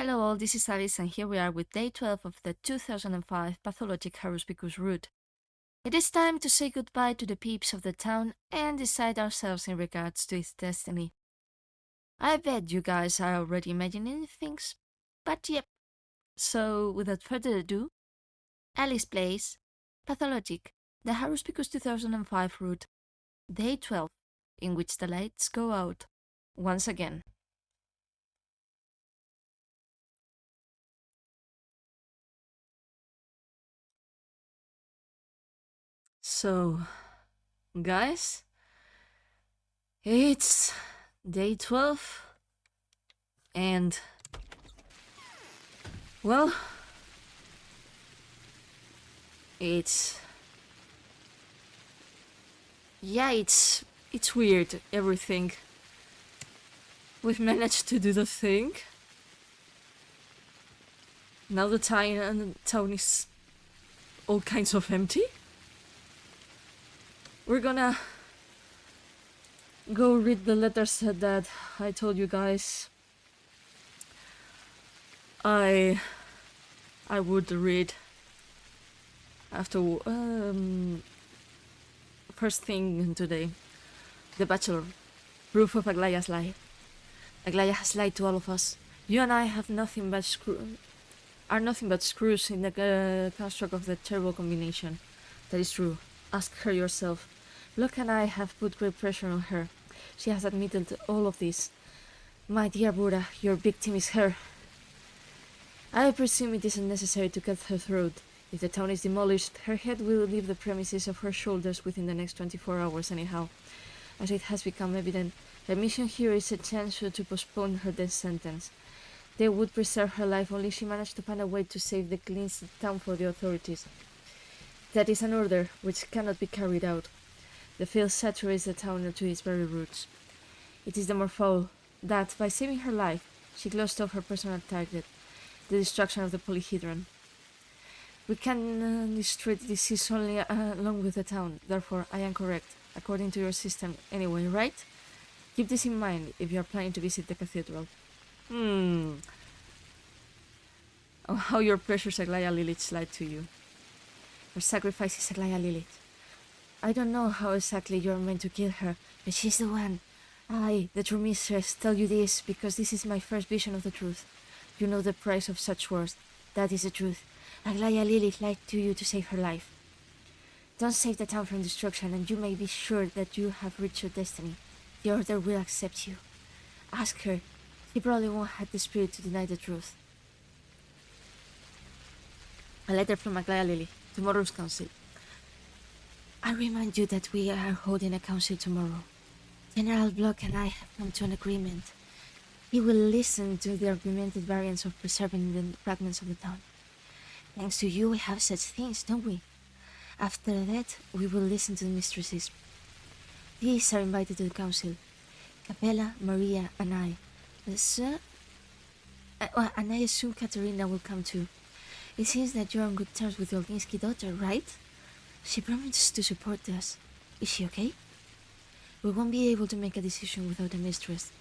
Hello all, this is Alys and here we are with day 12 of the 2005 Pathologic Haruspicus Route. It is time to say goodbye to the peeps of the town and decide ourselves in regards to its destiny. I bet you guys are already imagining things, but yep. So without further ado, Alys plays Pathologic, the Haruspicus 2005 route, day 12, in which the lights go out once again. So, guys, it's day 12 and, well, it's weird, everything. We've managed to do the thing. Now the town is all kinds of empty. We're gonna go read the letters that I told you guys I would read after first thing today. The Bachelor. Proof of Aglaya's lie. Aglaya has lied to all of us. You and I have nothing but screws in the construct of the terrible combination. That is true. Ask her yourself. Locke and I have put great pressure on her. She has admitted to all of this. My dear Buddha, your victim is her. I presume it isn't necessary to cut her throat. If the town is demolished, her head will leave the premises of her shoulders within the next 24 hours anyhow. As it has become evident, the mission here is a chance to postpone her death sentence. They would preserve her life only she managed to find a way to save the cleansed town for the authorities. That is an order which cannot be carried out. The field saturates the town to its very roots. It is the more foul that, by saving her life, she closed off her personal target, the destruction of the polyhedron. We can destroy the disease only along with the town, therefore I am correct, according to your system anyway, right? Keep this in mind if you are planning to visit the cathedral. Oh, how your precious Aglaya Lilith lied to you. Her sacrifice is Aglaya Lilith. I don't know how exactly you're meant to kill her, but she's the one. I, the true mistress, tell you this because this is my first vision of the truth. You know the price of such words. That is the truth. Aglaya Lilith lied to you to save her life. Don't save the town from destruction, and you may be sure that you have reached your destiny. The Order will accept you. Ask her. He probably won't have the spirit to deny the truth. A letter from Aglaya Lilith. Tomorrow's council. I remind you that we are holding a council tomorrow. General Block and I have come to an agreement. He will listen to the argumented variants of preserving the fragments of the town. Thanks to you, we have such things, don't we? After that, we will listen to the mistresses. These are invited to the council. Capella, Maria, and I. And I assume Katerina will come too. It seems that you're on good terms with the Olginsky daughter, right? She promised to support us. Is she okay? We won't be able to make a decision without a mistress.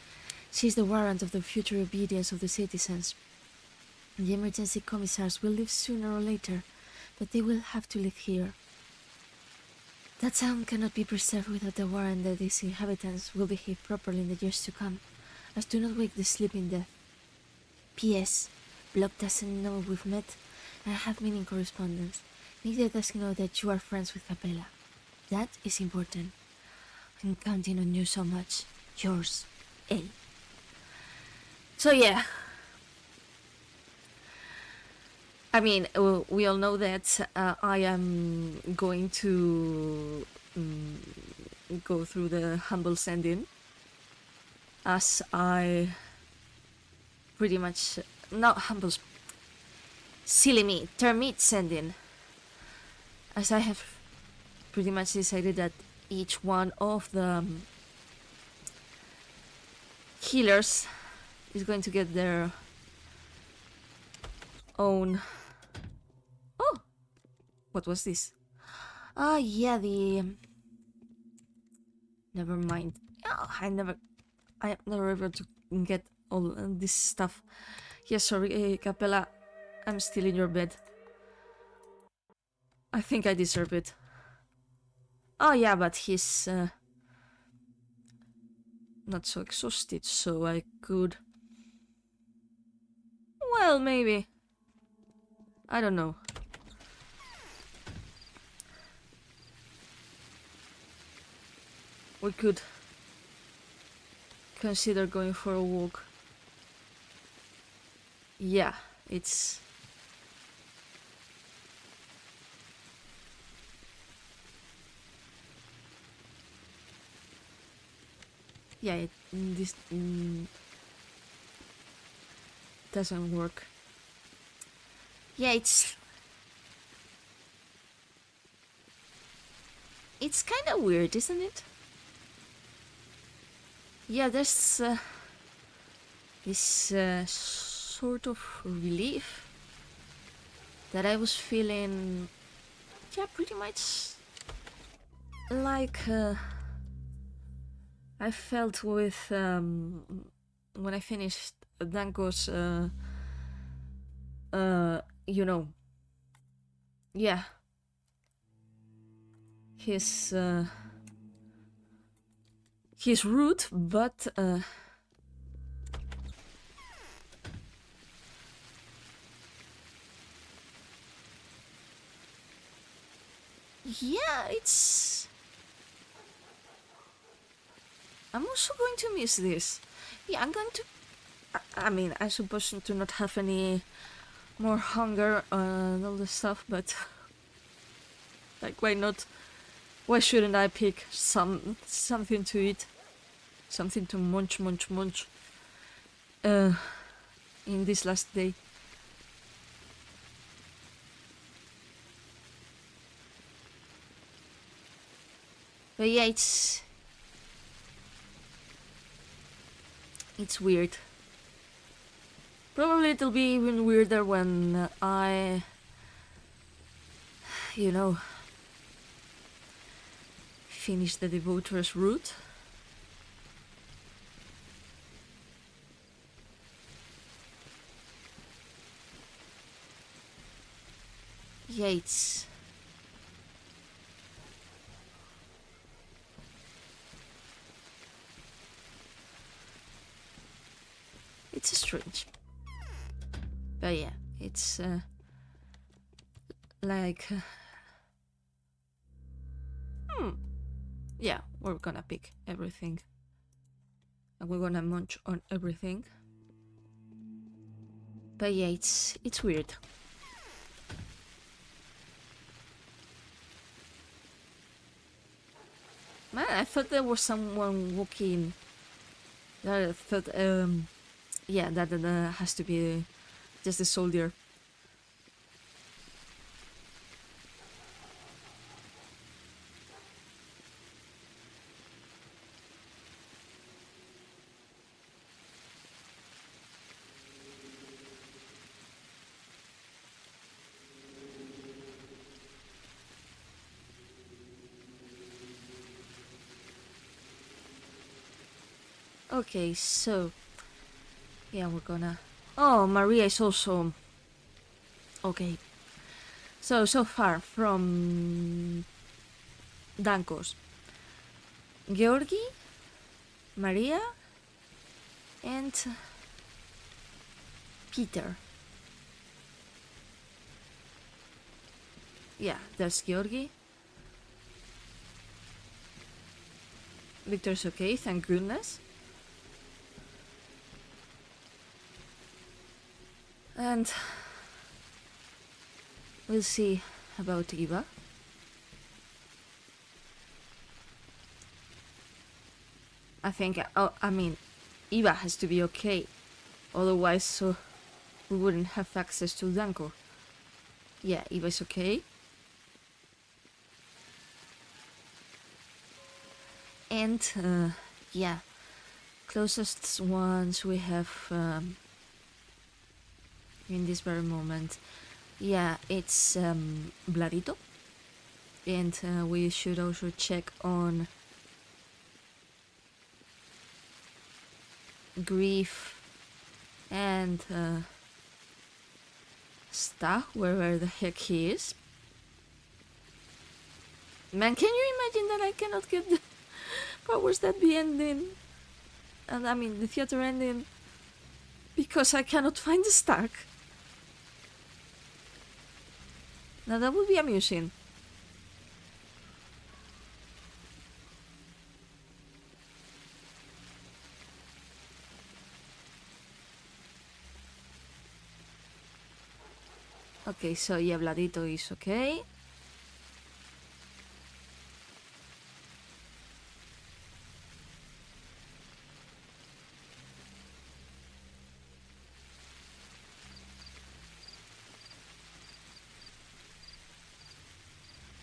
She is the warrant of the future obedience of the citizens. The emergency commissars will leave sooner or later, but they will have to live here. That town cannot be preserved without a warrant that its inhabitants will behave properly in the years to come, as do not wake the sleeping death. P.S. Block doesn't know we've met and have been in correspondence. Neither does he know that you are friends with Capella. That is important. I'm counting on you so much. Yours, A. So yeah. I mean, we all know that I am going to go through the humble send-in, as I pretty much, not humble, silly me, termite send-in, as I have pretty much decided that each one of the healers is going to get their own. Oh, what was this? Ah, yeah, the. Never mind. Oh, I am never able to get all this stuff. Yes, sorry, Capella. I'm still in your bed. I think I deserve it. Oh yeah, but he's not so exhausted, so I could... Well, maybe. I don't know. We could consider going for a walk. Yeah, it's... Yeah, this doesn't work. Yeah, it's kind of weird, isn't it? Yeah, there's this sort of relief that I was feeling. Yeah, pretty much like I felt with when I finished Danko's you know, yeah, his route, but yeah, it's... I'm also going to miss this. Yeah, I'm going to... I mean, I'm supposed to not have any more hunger and all this stuff, but... like, why not? Why shouldn't I pick something to eat? Something to munch in this last day. But yeah, it's weird. Probably it'll be even weirder when I, you know, finish the Devotor's Route. Yeah, it's... it's strange. But yeah, it's like... yeah, we're gonna pick everything. And we're gonna munch on everything. But yeah, it's weird. Man, I thought there was someone walking. I thought, yeah, that has to be just a soldier. Okay, so... yeah, we're gonna... oh, Maria is also... okay. So far from... Dankos. Georgi, Maria, and... Peter. Yeah, there's Georgi. Victor's okay, thank goodness. And we'll see about Eva. I think, I mean, Eva has to be okay. Otherwise, so we wouldn't have access to Danko. Yeah, Eva's okay. And, yeah, closest ones we have in this very moment. Yeah, it's Bladito. And we should also check on Grief and stuck wherever the heck he is. Man, can you imagine that I cannot get the powers that be ending? And I mean, the theater ending because I cannot find the stack. Now that would be amusing. Okay, so yeah, Vladito is okay.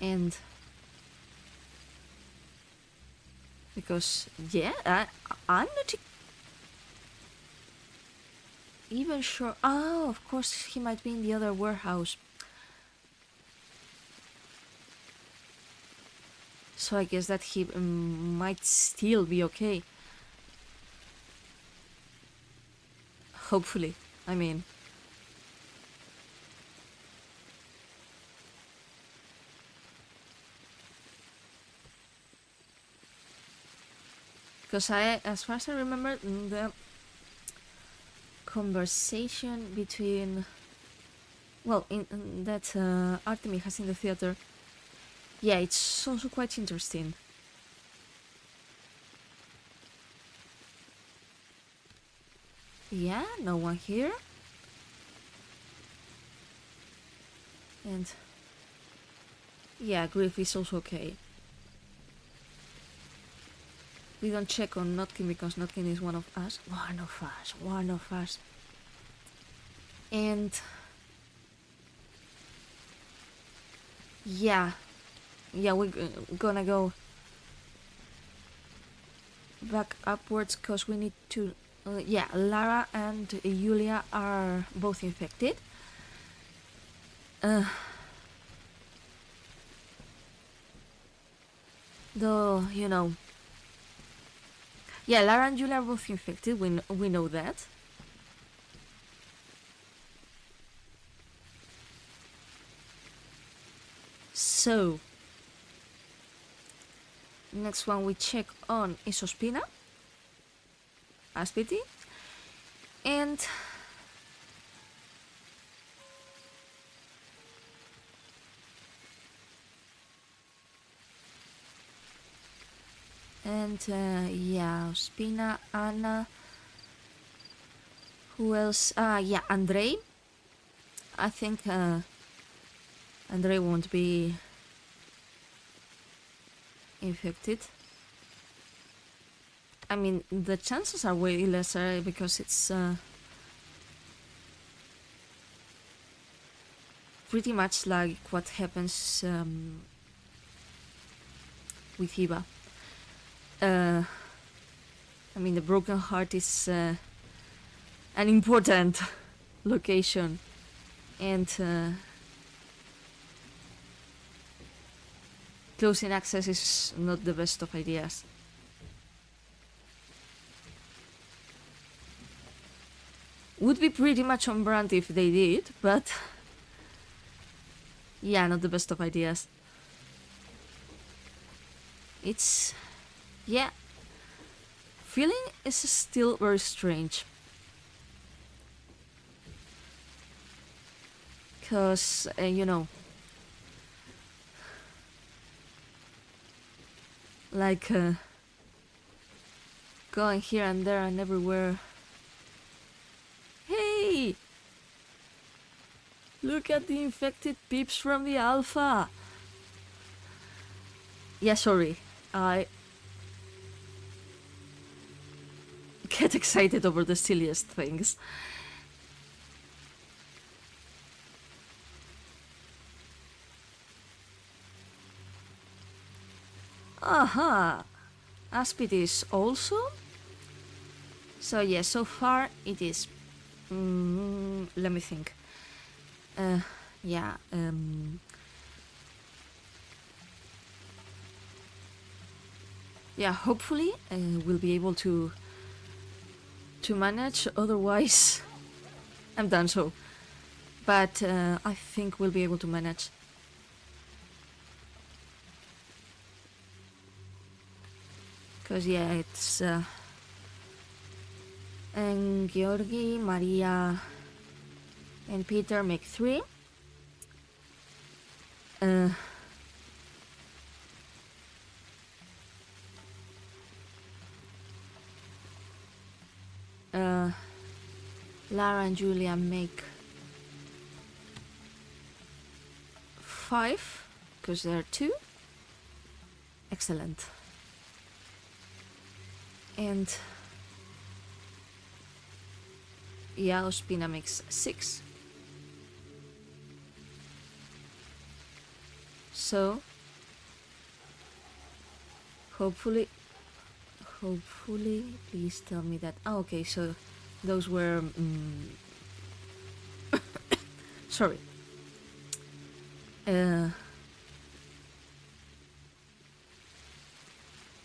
And because yeah, I'm not even sure. Oh, of course he might be in the other warehouse. So I guess that he might still be okay. Hopefully, I mean. Because as far as I remember, the conversation between, well, in that Artemy has in the theater, yeah, it's also quite interesting. Yeah, no one here. And yeah, Griff is also okay. We don't check on Notkin because Notkin is one of us. One of us. And yeah, we're gonna go back upwards because we need to. Yeah, Lara and Julia are both infected. Though, you know. Yeah, Lara and Julia are both infected, we know that. So, next one we check on is Ospina, Aspity, and yeah, Ospina, Anna. Who else? Yeah, Andrei. I think Andrei won't be infected. I mean, the chances are way lesser because it's pretty much like what happens with Eva. I mean, the Broken Heart is an important location, and closing access is not the best of ideas. Would be pretty much on brand if they did, but yeah, not the best of ideas. It's, yeah, feeling is still very strange. Because, you know, like going here and there and everywhere. Hey! Look at the infected peeps from the alpha! Yeah, sorry. I get excited over the silliest things. Aha! Aspidis also? So yeah, so far it is. Let me think. Yeah, yeah, hopefully we'll be able to manage, otherwise I'm done. So but I think we'll be able to manage. Because, yeah, it's... and Georgi, Maria, and Peter make 3. Lara and Julia make 5, because they're 2. Excellent. And yeah, Ospina makes 6. So hopefully, please tell me that. Oh, okay, so those were sorry.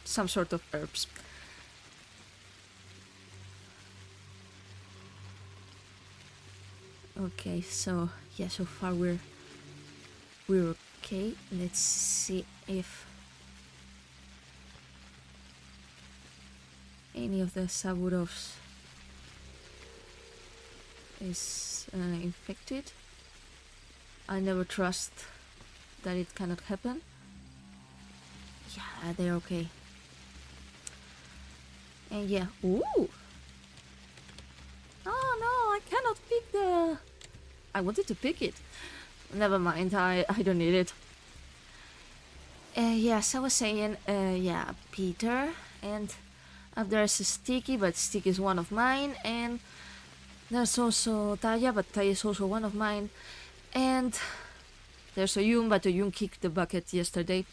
Some sort of herbs. Okay, so yeah, so far we're okay. Let's see if any of the Saburovs is infected. I never trust that it cannot happen. Yeah, they're okay. And yeah, ooh! Oh no, I cannot pick the... I wanted to pick it. Never mind, I don't need it. Yes, I was saying, yeah, Peter, and there's a Sticky, but Sticky is one of mine, and there's also Taya, but Taya is also one of mine, and there's Oyun, but Oyun kicked the bucket yesterday,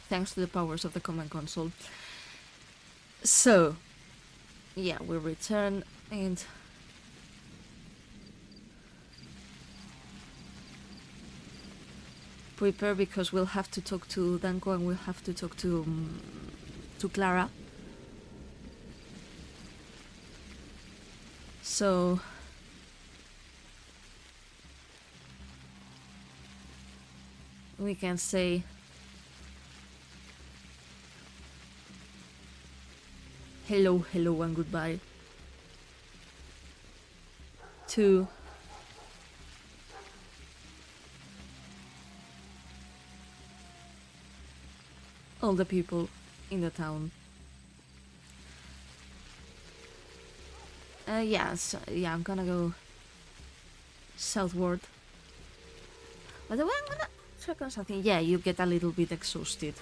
thanks to the powers of the command console. So, yeah, we return, and... prepare, because we'll have to talk to Danko and we'll have to talk to Clara. So we can say hello and goodbye to all the people in the town. Yeah, so, yeah, I'm gonna go southward. By the way, I'm gonna check on something. Yeah, you get a little bit exhausted.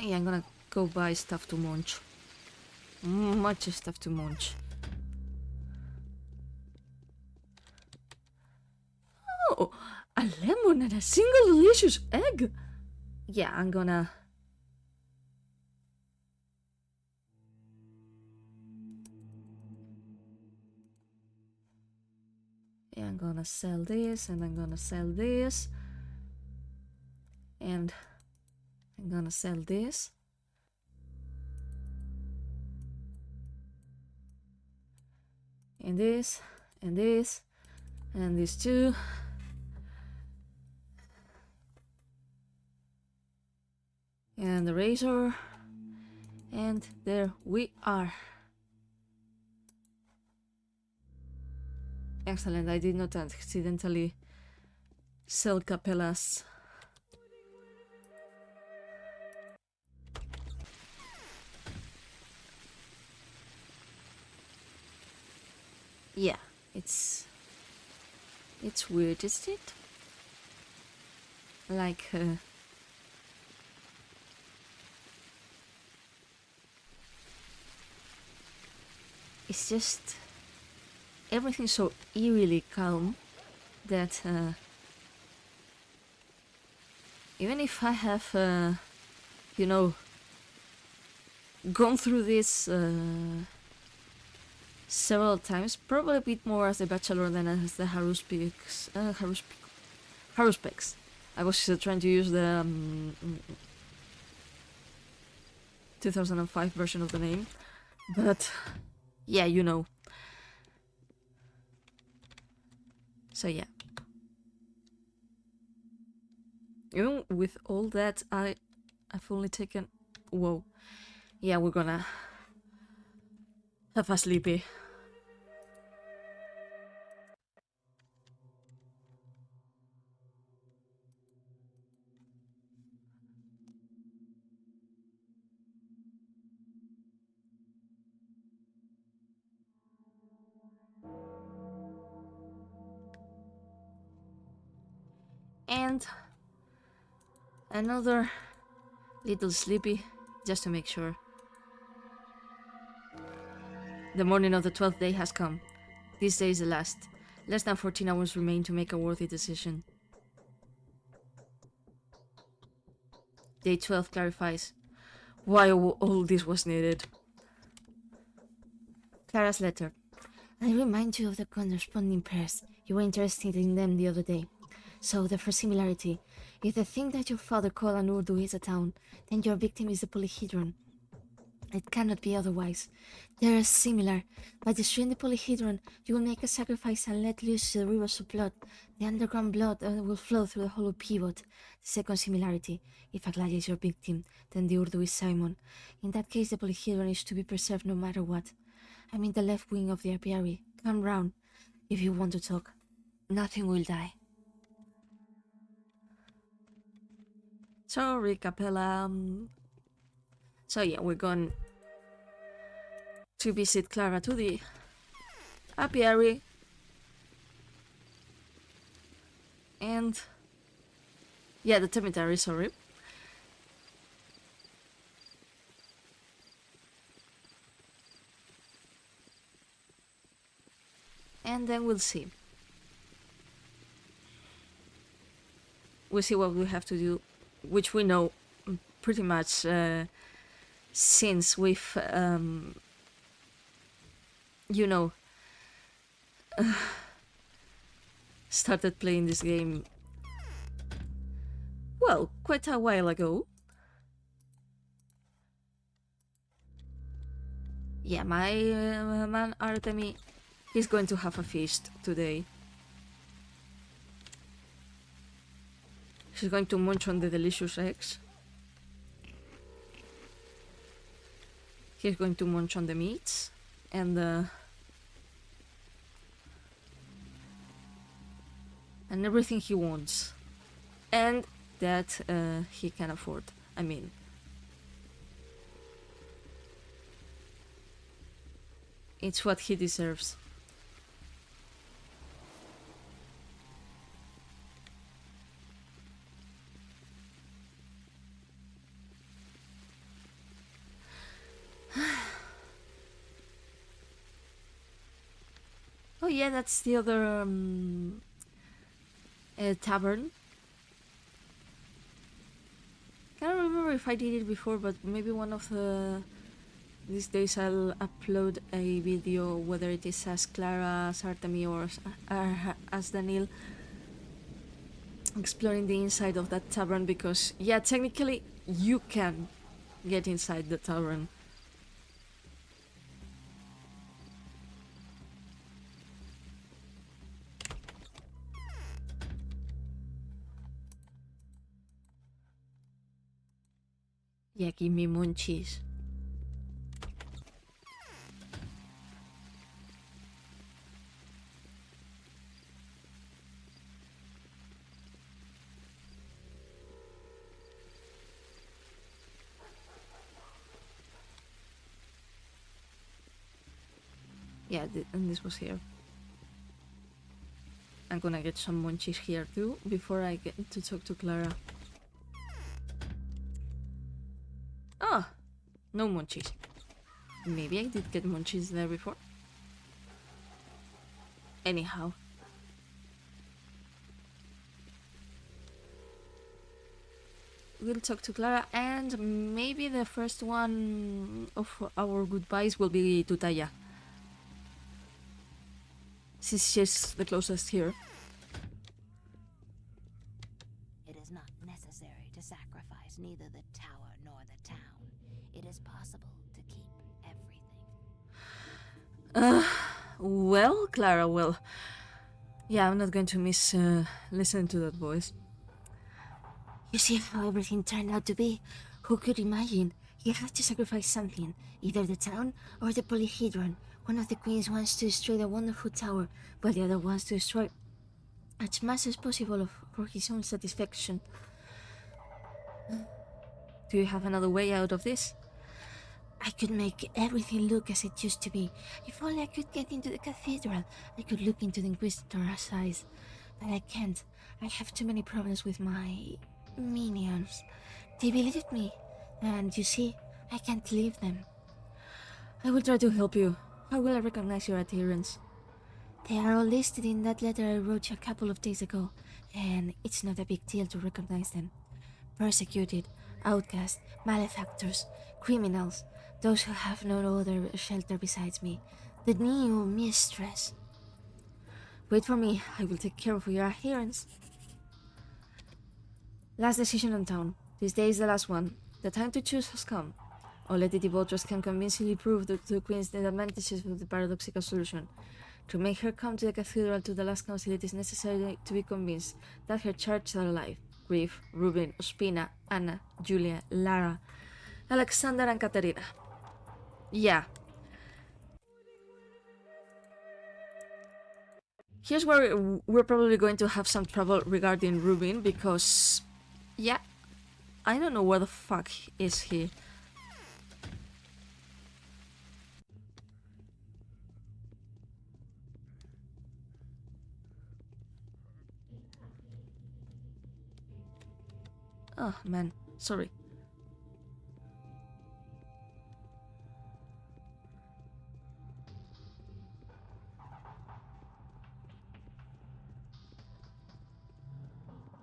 Yeah, I'm gonna go buy stuff to munch. Much stuff to munch. Oh, a lemon and a single delicious egg! Yeah, I'm gonna... yeah, I'm gonna sell this, and I'm gonna sell this. And I'm gonna sell this. And this, and this, and these two. And the razor. And there we are. Excellent, I did not accidentally sell Capella's. Yeah, it's weird, isn't it? Like, it's just everything's so eerily calm that even if I have, you know, gone through this several times, probably a bit more as the Bachelor than as the Haruspicus. Haruspicus. I was trying to use the 2005 version of the name, But yeah, you know. So yeah. Even with all that, I've only taken... Whoa. Yeah, we're gonna have a sleepy. And another little sleepy, just to make sure. The morning of the 12th day has come. This day is the last. Less than 14 hours remain to make a worthy decision. Day 12 clarifies why all this was needed. Clara's letter. I remind you of the corresponding prayers. You were interested in them the other day. So, the first similarity. If the thing that your father called an Urdu is a town, then your victim is the polyhedron. It cannot be otherwise. They are similar. By destroying the polyhedron, you will make a sacrifice and let loose the rivers of blood. The underground blood will flow through the hollow pivot. The second similarity. If Aglaya is your victim, then the Urdu is Simon. In that case, the polyhedron is to be preserved no matter what. I'm in the left wing of the apiary. Come round, if you want to talk. Nothing will die. Sorry, Capella. So yeah, we're going to visit Clara to the apiary. And... yeah, the cemetery, sorry. And then we'll see. We'll see what we have to do, which we know pretty much since we've, you know, started playing this game, well, quite a while ago. Yeah, my man Artemy, he's going to have a feast today. She's going to munch on the delicious eggs. He's going to munch on the meats and everything he wants, and that he can afford. I mean, it's what he deserves. Oh yeah, that's the other tavern. Can't remember if I did it before, but maybe one of these days I'll upload a video, whether it is as Clara, as Artemy, or as Daniel, exploring the inside of that tavern, because yeah, technically you can get inside the tavern. Yeah, give me munchies. Yeah, and this was here. I'm gonna get some munchies here too, before I get to talk to Clara. Ah, no munchies. Maybe I did get munchies there before. Anyhow. We'll talk to Clara, and maybe the first one of our goodbyes will be to Taya, since she's the closest here. It is not necessary to sacrifice neither the tower nor the town. It is possible to keep everything. Well, Clara, well, yeah, I'm not going to miss listening to that voice. You see how everything turned out to be? Who could imagine? You have to sacrifice something, either the town or the polyhedron. One of the queens wants to destroy the wonderful tower, but the other wants to destroy as much as possible for his own satisfaction. Do you have another way out of this? I could make everything look as it used to be. If only I could get into the cathedral, I could look into the Inquisitor's eyes. But I can't. I have too many problems with my minions. They believed me, and you see, I can't leave them. I will try to help you. How will I recognize your adherents? They are all listed in that letter I wrote you a couple of days ago, and it's not a big deal to recognize them. Persecuted, outcast, malefactors, criminals, those who have no other shelter besides me. The new mistress. Wait for me. I will take care of your adherents. Last decision on town. This day is the last one. The time to choose has come. Only the voters can convincingly prove to the Queen the advantages of the paradoxical solution. To make her come to the cathedral to the last council, it is necessary to be convinced that her charges are alive. Grief, Rubin, Ospina, Anna, Julia, Lara, Alexander, and Katerina. Yeah. Here's where we're probably going to have some trouble regarding Rubin, because... yeah, I don't know where the fuck is he. Oh, man. Sorry.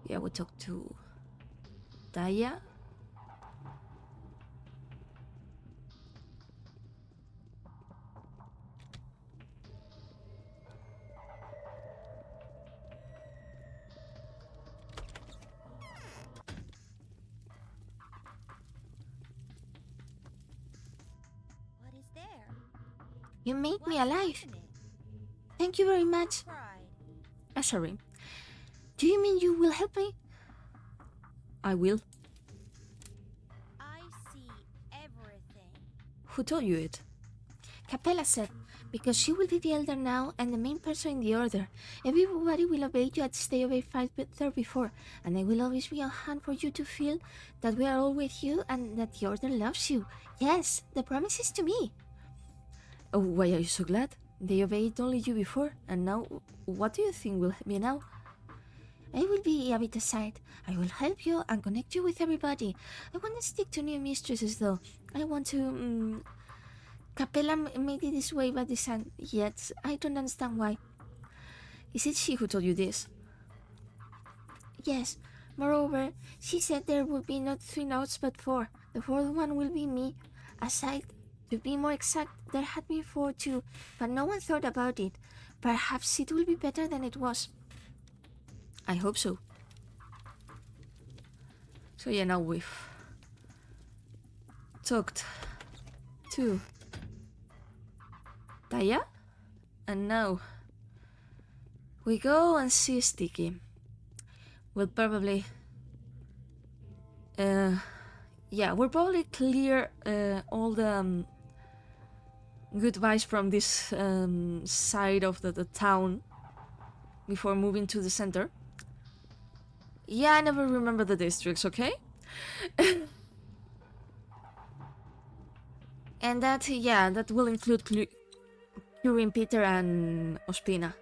Yeah, we talked to... Daya? What is there? You made me What's alive. happening? Thank you very much. Cried. Sorry. Do you mean you will help me? I will. I see everything. Who told you it? Capella said, because she will be the elder now and the main person in the order. Everybody will obey you as they obeyed there before, and I will always be on hand for you to feel that we are all with you and that the order loves you. Yes, the promise is to me. Oh, why are you so glad? They obeyed only you before, and now, what do you think will be now? I will be a bit aside. I will help you and connect you with everybody. I want to stick to new mistresses though. I want to... Capella made it this way by design, yet I don't understand why. Is it she who told you this? Yes, moreover, she said there would be not 3 notes but 4. The 4th one will be me. Aside, to be more exact, there had been 4 too, but no one thought about it. Perhaps it will be better than it was. I hope so. So yeah, now we've talked to Daya, and now we go and see Sticky. We'll probably we'll probably clear all the good vibes from this side of the town before moving to the center. Yeah, I never remember the districts, okay? And that, yeah, that will include curing Peter and Ospina.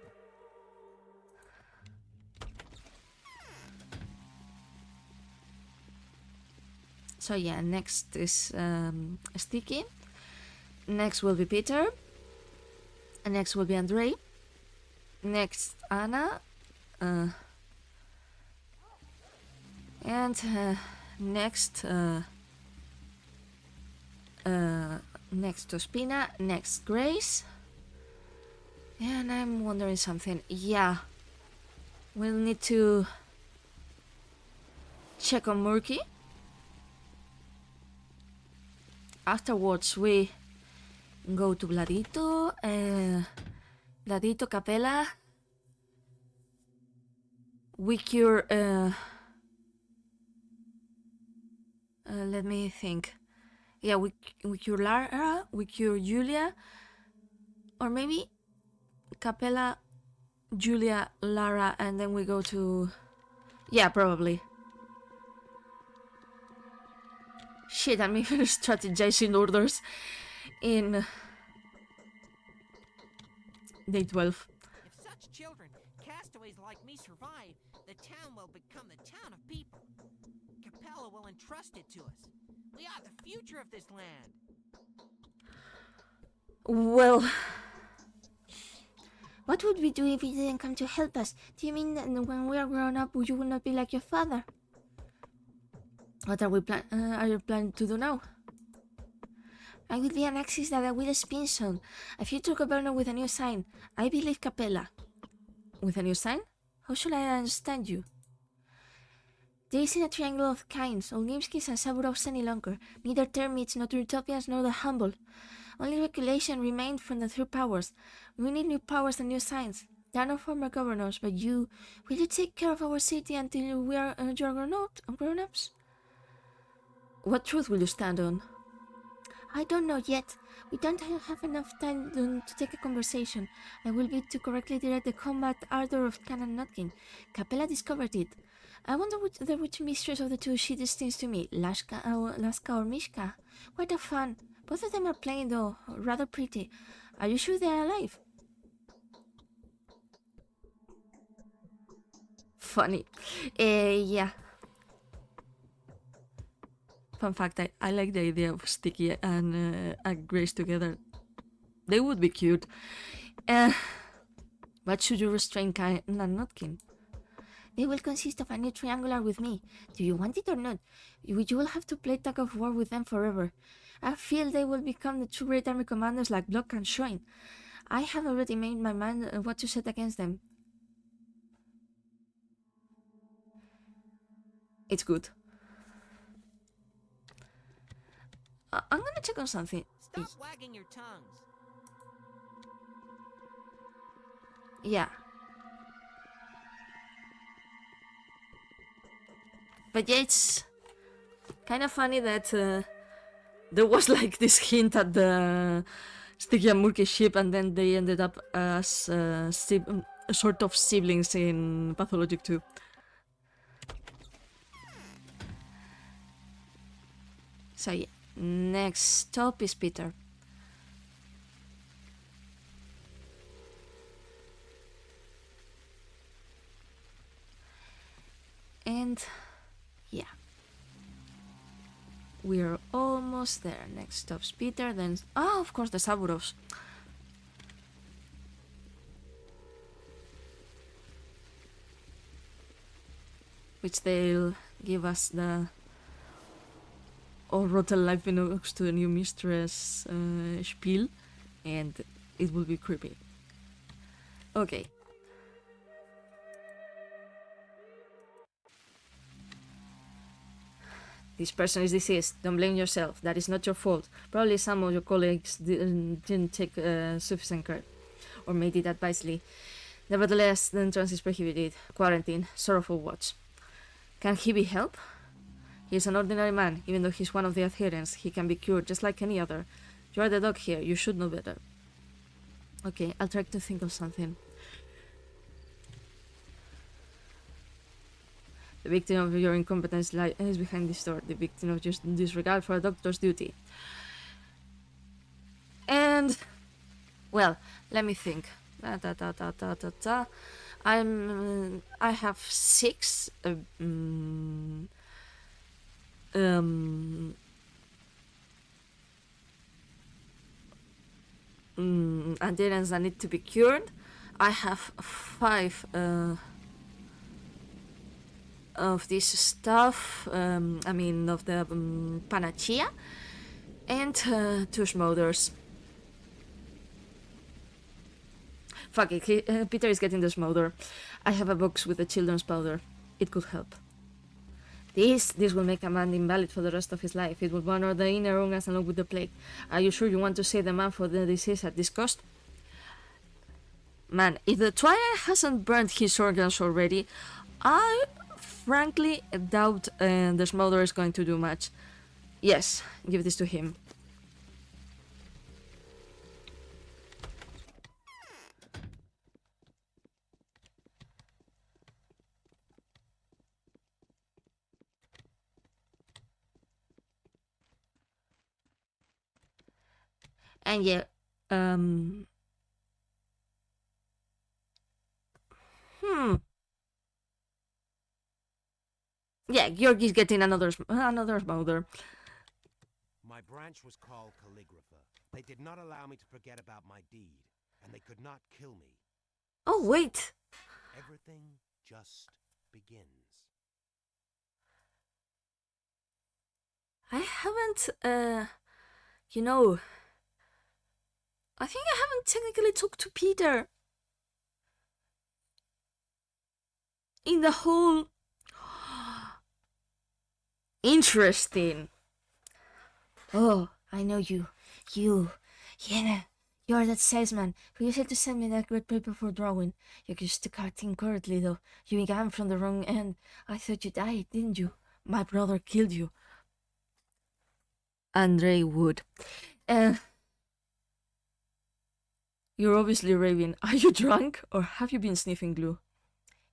So yeah, next is Sticky. Next will be Peter. And next will be Andre. Next, Anna. And next Ospina. Next Grace. And I'm wondering something. Yeah, we'll need to check on Murky. Afterwards, we go to Vladito, Vladito, Capella. We cure, let me think. Yeah, we cure Lara, we cure Julia, or maybe Capella, Julia, Lara, and then we go to... Yeah, probably. Shit, I'm even strategizing orders in day 12. If such children, castaways like me, survive, the town will become the town of people. Capella will entrust it to us. We are the future of this land. Well, What would we do if you didn't come to help us? Do you mean that when we are grown up, you will not be like your father? what are you planning to do now? I will be an axis that I will spin soon. A future governor with a new sign. I believe Capella. With a new sign? How should I understand you? There isn't a triangle of kinds, Olgimskis and Saburovs any longer. Neither termites, nor utopians, nor the humble. Only regulation remained from the three powers. We need new powers and new signs. There are no former governors, but you... Will you take care of our city until you are grown-ups? What truth will you stand on? I don't know yet. We don't have enough time to take a conversation. I will be to correctly direct the combat ardor of Canon Notkin. Capella discovered it. I wonder which mistress of the two she destines to me, Laska or Mishka. What a fun. Both of them are plain, though rather pretty. Are you sure they are alive? Funny. Yeah. Fun fact, I like the idea of Sticky and Grace together. They would be cute. But should you restrain Canon and Notkin? They will consist of a new triangular with me. Do you want it or not? You will have to play tug of war with them forever. I feel they will become the two great army commanders like Block and Shoin. I have already made my mind what to set against them. It's good. I'm gonna check on something. Stop wagging your tongues. Yeah. But yeah, it's kind of funny that there was like this hint at the Sticky and Murky ship, and then they ended up as sort of siblings in Pathologic 2. So yeah, next stop is Peter. And yeah, we're almost there. Next stop's Peter, then of course the Saburovs. Which they'll give us the all rotten life belongs to the new mistress spiel, and it will be creepy. Okay. This person is deceased. Don't blame yourself. That is not your fault. Probably some of your colleagues didn't take sufficient care, or made it advisedly. Nevertheless, the entrance is prohibited. Quarantine. Sorrowful watch. Can he be helped? He is an ordinary man. Even though he's one of the adherents, he can be cured just like any other. You are the dog here. You should know better. Okay, I'll try to think of something. The victim of your incompetence is behind this door. The victim of your disregard for a doctor's duty. And, well, let me think. I have 6 adherents that need to be cured. I have 5 of this stuff, I mean of the panacea, and 2 smothers. Fuck it, Peter is getting the smother. I have a box with the children's powder. It could help. This will make a man invalid for the rest of his life. It will honor the inner organs along with the plague. Are you sure you want to save the man for the disease at this cost? Man, if the triad hasn't burned his organs already, I frankly doubt the smolder is going to do much. Yes, give this to him. And yeah, yeah, Georgie's getting another smolder. My branch was called Calligrapher. They did not allow me to forget about my deed, and they could not kill me. Oh, wait. Everything just begins. I haven't, you know, I think I haven't technically talked to Peter in the whole... Interesting. Oh, I know you. Yeah, you're that salesman who used to send me that great paper for drawing. You used the card incorrectly, though. You began from the wrong end. I thought you died, didn't you? My brother killed you. Andre Wood. You're obviously raving. Are you drunk or have you been sniffing glue?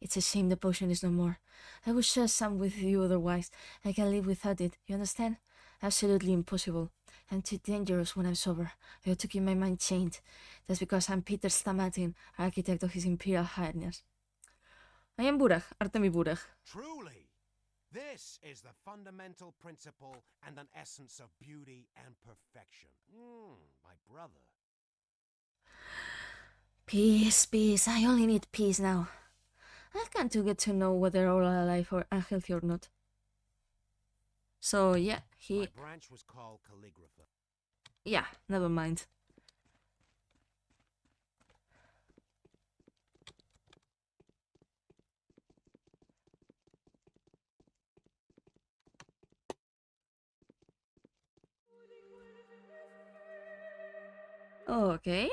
It's a shame the potion is no more. I would share some with you otherwise. I can live without it, you understand? Absolutely impossible. I'm too dangerous when I'm sober. I ought to keep my mind chained. That's because I'm Peter Stamatin, architect of His Imperial Highness. I am Burach, Artemy Burach. Truly, this is the fundamental principle and an essence of beauty and perfection. My brother. Peace, peace. I only need peace now. I can't get to know whether they're all alive or unhealthy or not. So yeah, My branch was called Calligrapher. Yeah, never mind. Okay.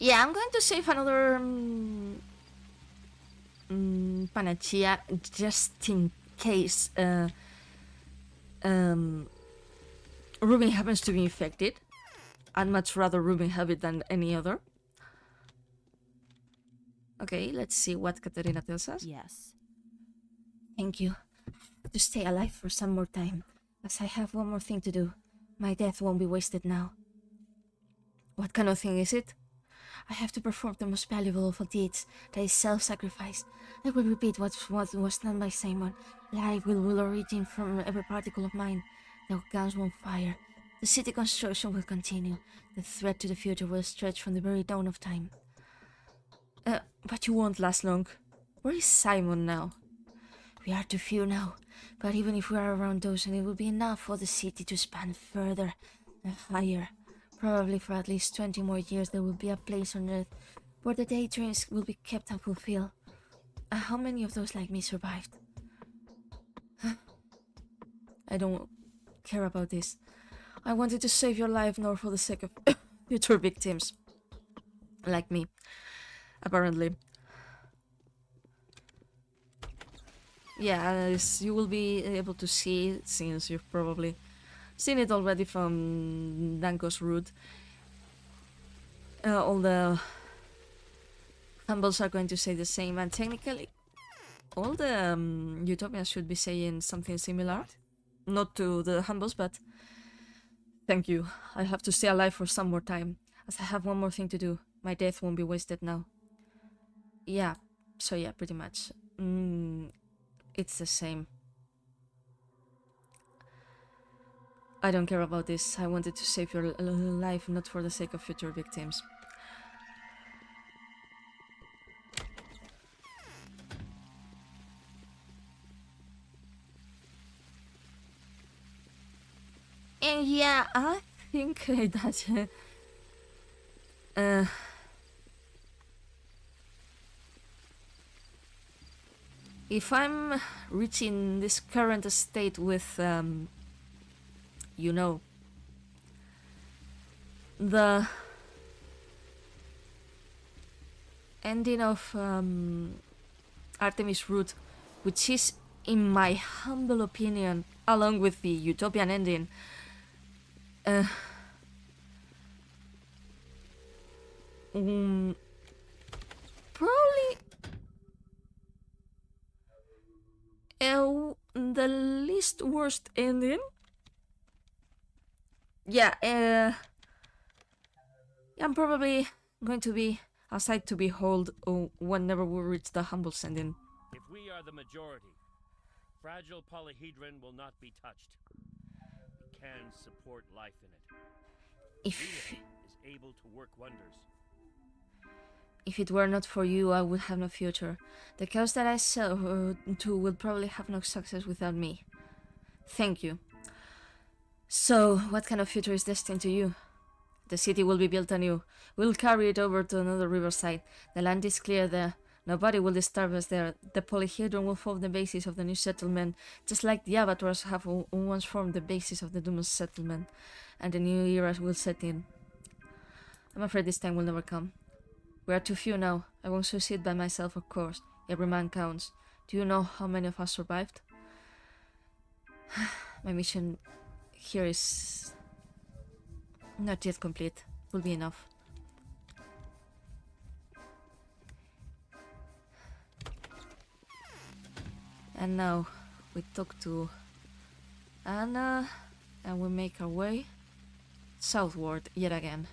Yeah, I'm going to save another panacea just in case Ruben happens to be infected. I'd much rather Ruben have it than any other. Okay, let's see what Katerina tells us. Yes. Thank you. To stay alive for some more time, as I have one more thing to do. My death won't be wasted now. What kind of thing is it? I have to perform the most valuable of all deeds, that is self-sacrifice. I will repeat what was done by Simon. Life will origin from every particle of mine. The guns won't fire. The city construction will continue. The threat to the future will stretch from the very dawn of time. But you won't last long. Where is Simon now? We are too few now, but even if we are around dozen, it will be enough for the city to expand further and higher. Probably for at least 20 more years there will be a place on Earth where the daydreams will be kept and fulfilled. How many of those like me survived? I don't care about this. I wanted to save your life, nor for the sake of future victims. Like me. Apparently. Yeah, as you will be able to see it, since you've probably seen it already from Danko's route. All the Humbles are going to say the same, and technically all the Utopians should be saying something similar. Not to the Humbles, but thank you. I have to stay alive for some more time, as I have one more thing to do. My death won't be wasted now. Yeah, so yeah, pretty much. It's the same. I don't care about this. I wanted to save your life, not for the sake of future victims. Yeah, I think that if I'm reaching this current state with, you know, the ending of Artemis Route, which is, in my humble opinion, along with the utopian ending, probably the least worst ending. Yeah, I'm probably going to be a sight to behold whenever we reach the humble ending. If we are the majority, fragile polyhedron will not be touched. We can support life in it. If Venus is able to work wonders. If it were not for you, I would have no future. The cause that I sell to will probably have no success without me. Thank you. So, what kind of future is destined to you? The city will be built anew. We'll carry it over to another riverside. The land is clear there. Nobody will disturb us there. The polyhedron will form the basis of the new settlement, just like the abattoirs have once formed the basis of the Dumas settlement, and the new era will set in. I'm afraid this time will never come. We are too few now. I won't succeed by myself, of course. Every man counts. Do you know how many of us survived? My mission here is not yet complete. Will be enough. And now we talk to Anna and we make our way southward yet again.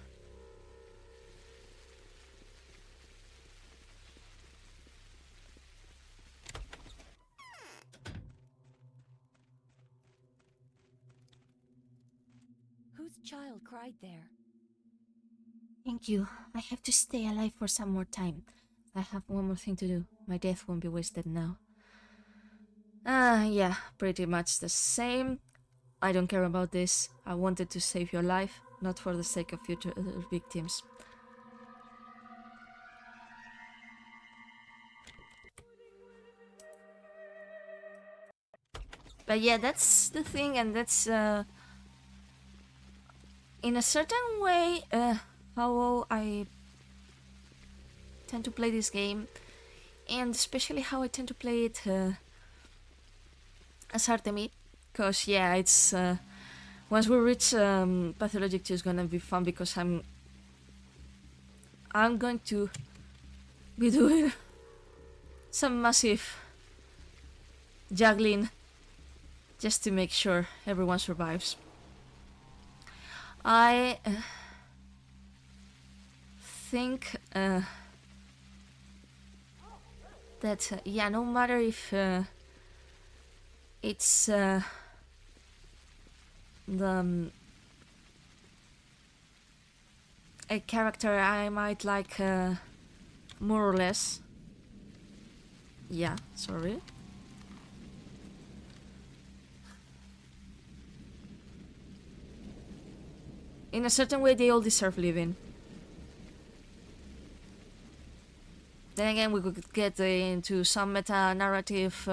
Whose child cried there? Thank you. I have to stay alive for some more time. I have one more thing to do. My death won't be wasted now. Yeah, pretty much the same. I don't care about this. I wanted to save your life, not for the sake of future victims. But yeah, that's the thing, and that's in a certain way how I tend to play this game, and especially how I tend to play it as Artemy, because yeah, it's once we reach Pathologic 2 is gonna be fun, because I'm going to be doing some massive juggling just to make sure everyone survives. I think that yeah, no matter if it's the a character I might like more or less. Yeah, sorry. In a certain way, they all deserve living. Then again, we could get into some meta-narrative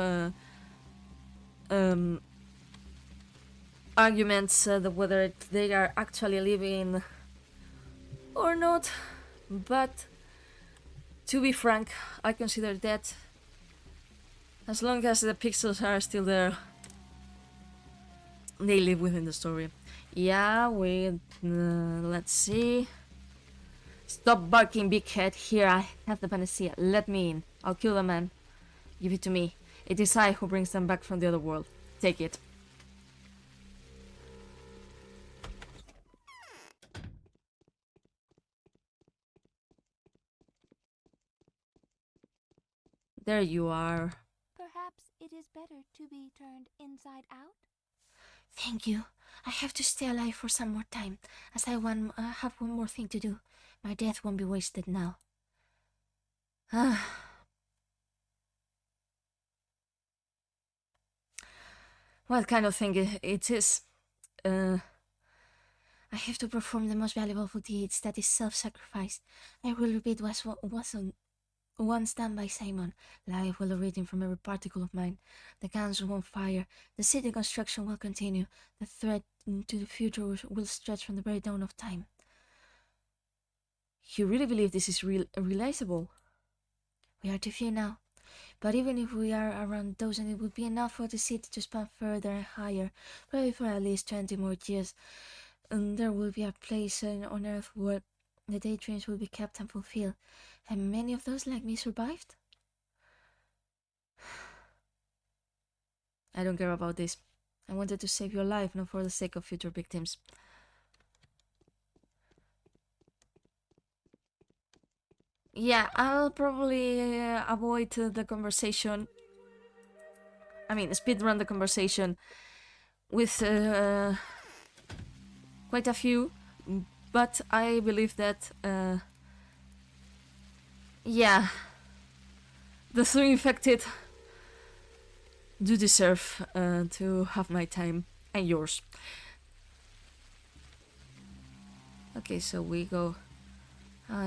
arguments whether they are actually living or not. But to be frank, I consider that as long as the pixels are still there, they live within the story. Yeah, let's see. Stop barking, big head. Here, I have the panacea. Let me in. I'll kill the man. Give it to me. It is I who brings them back from the other world. Take it. There you are. Perhaps it is better to be turned inside out? Thank you. I have to stay alive for some more time, as I have one more thing to do. My death won't be wasted now. What kind of thing it is? I have to perform the most valuable of deeds, that is self-sacrifice. I will repeat what was once done by Simon. Life will read from every particle of mine. The guns won't fire. The city construction will continue. The threat to the future will stretch from the very dawn of time. You really believe this is realizable? We are too few now. But even if we are around 1,000, it would be enough for the city to span further and higher, probably for at least 20 more years. And there will be a place on Earth where the daydreams will be kept and fulfilled. And many of those like me survived? I don't care about this. I wanted to save your life, not for the sake of future victims. Yeah, I'll probably avoid the conversation. I mean, speedrun the conversation with quite a few, but I believe that, yeah, the 3 infected do deserve to have my time and yours. Okay, so we go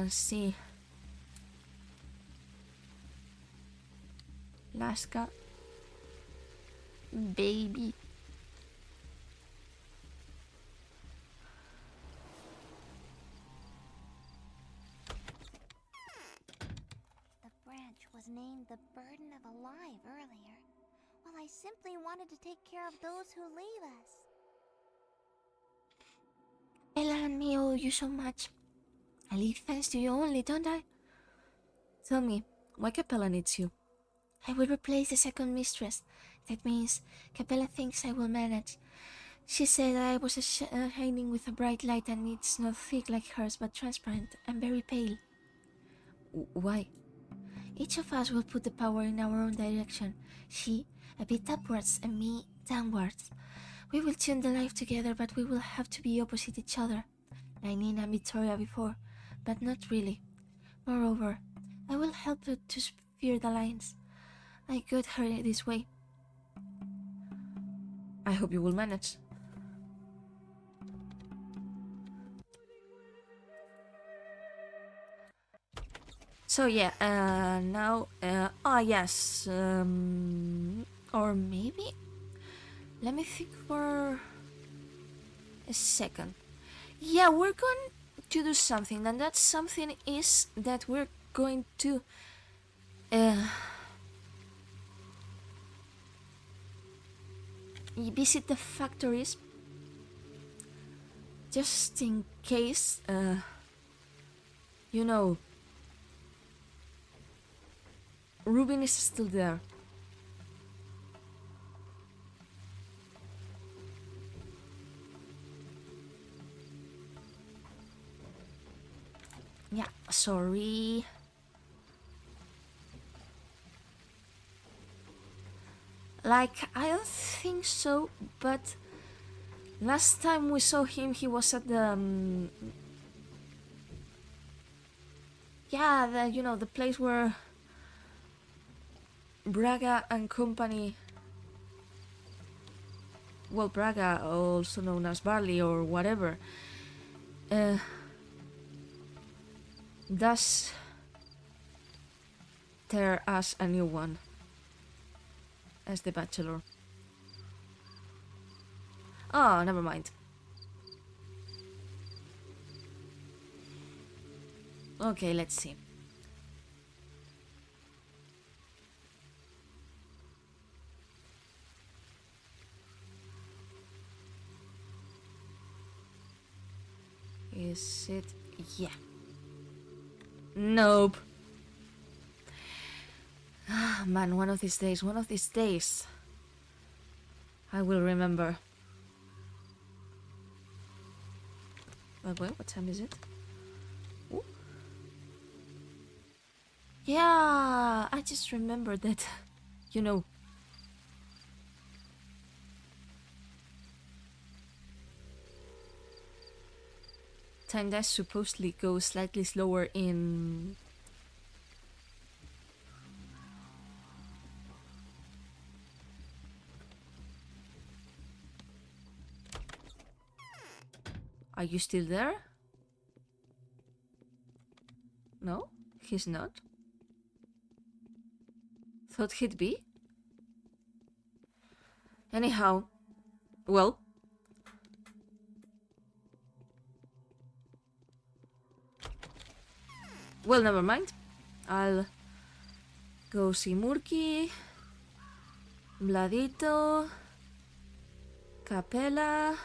see Laska. Baby. The branch was named the Burden of Alive earlier. Well, I simply wanted to take care of those who leave us. Ella and me owe you so much. I leave thanks to you only, don't I? Tell me, why Capella needs you? I will replace the second mistress. That means Capella thinks I will manage. She said I was shining with a bright light and it's not thick like hers but transparent and very pale. Why? Each of us will put the power in our own direction. She a bit upwards and me downwards. We will tune the life together, but we will have to be opposite each other. Like Nina and Victoria before, but not really. Moreover, I will help her to sphere the lines. I got her this way. I hope you will manage. So yeah, now, yes, or maybe, let me think for a second. Yeah, we're going to do something, and that something is that we're going to, visit the factories, just in case, you know, Rubin is still there. Yeah, sorry. Like, I don't think so, but last time we saw him, he was at the, yeah, the, you know, the place where Braga and company, well, Braga, also known as Barley or whatever, does tear us a new one as the Bachelor. Oh, never mind. Okay, let's see. Is it? Yeah. Nope. Ah, man, one of these days, I will remember. But wait, what time is it? Ooh. Yeah, I just remembered that, you know. Time does supposedly go slightly slower in... Are you still there? No, he's not. Thought he'd be. Anyhow, well. Well, never mind. I'll go see Murky, Bladito, Capella.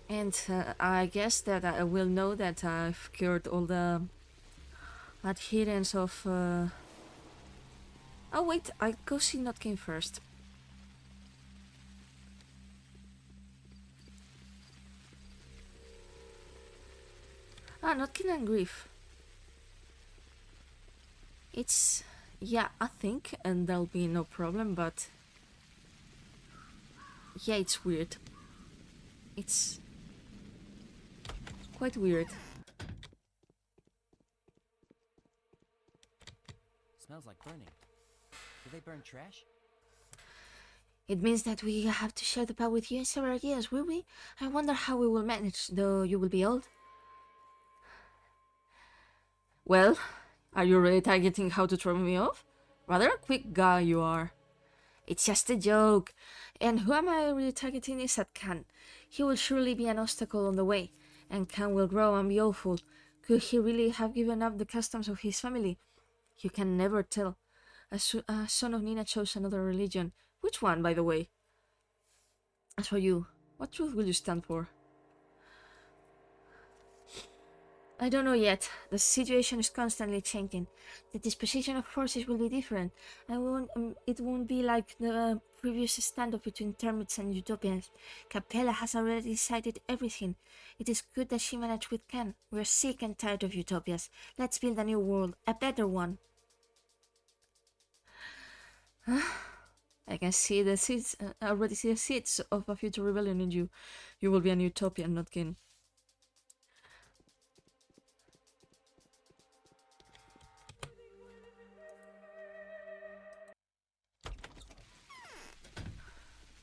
And I guess that I will know that I've cured all the adherents of... Oh wait, I'll go see Notkin first. Ah, Notkin and Grief. It's... yeah, I think, and there'll be no problem, but... yeah, it's weird. It's... quite weird. Smells like burning. Do they burn trash? It means that we have to share the pub with you in several years, will we? I wonder how we will manage, though you will be old. Well, are you really targeting how to throw me off? Rather a quick guy you are. It's just a joke. And who am I really targeting is at Khan. He will surely be an obstacle on the way, and Khan will grow and be awful. Could he really have given up the customs of his family? You can never tell. A son of Nina chose another religion. Which one, by the way? As for you, what truth will you stand for? I don't know yet. The situation is constantly changing. The disposition of forces will be different. It won't be like the previous standoff between termites and utopians. Capella has already decided everything. It is good that she managed with Khan. We're sick and tired of utopias. Let's build a new world, a better one. I can see the seeds, I already see the seeds of a future rebellion in you. You will be an utopian, Notkin.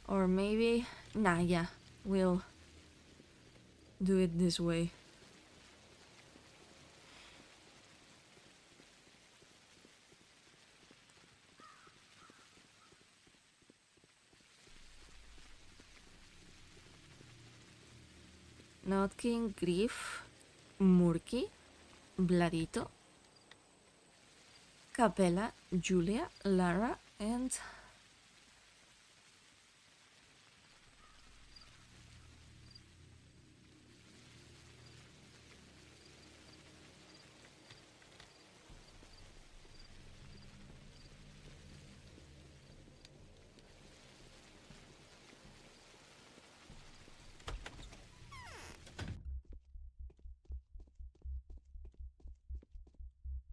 Or maybe... nah, yeah, we'll do it this way. Notkin, Grief, Murky, Bladito, Capella, Julia, Lara, and...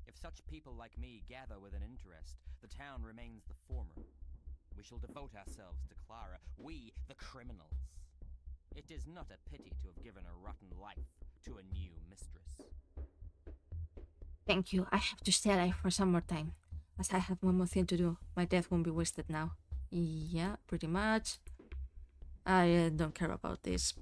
If such people like me gather with an interest, the town remains the former. We shall devote ourselves to Clara, we, the criminals. It is not a pity to have given a rotten life to a new mistress. Thank you. I have to stay alive for some more time, as I have one more thing to do. My death won't be wasted now. yeah, pretty much. I don't care about this.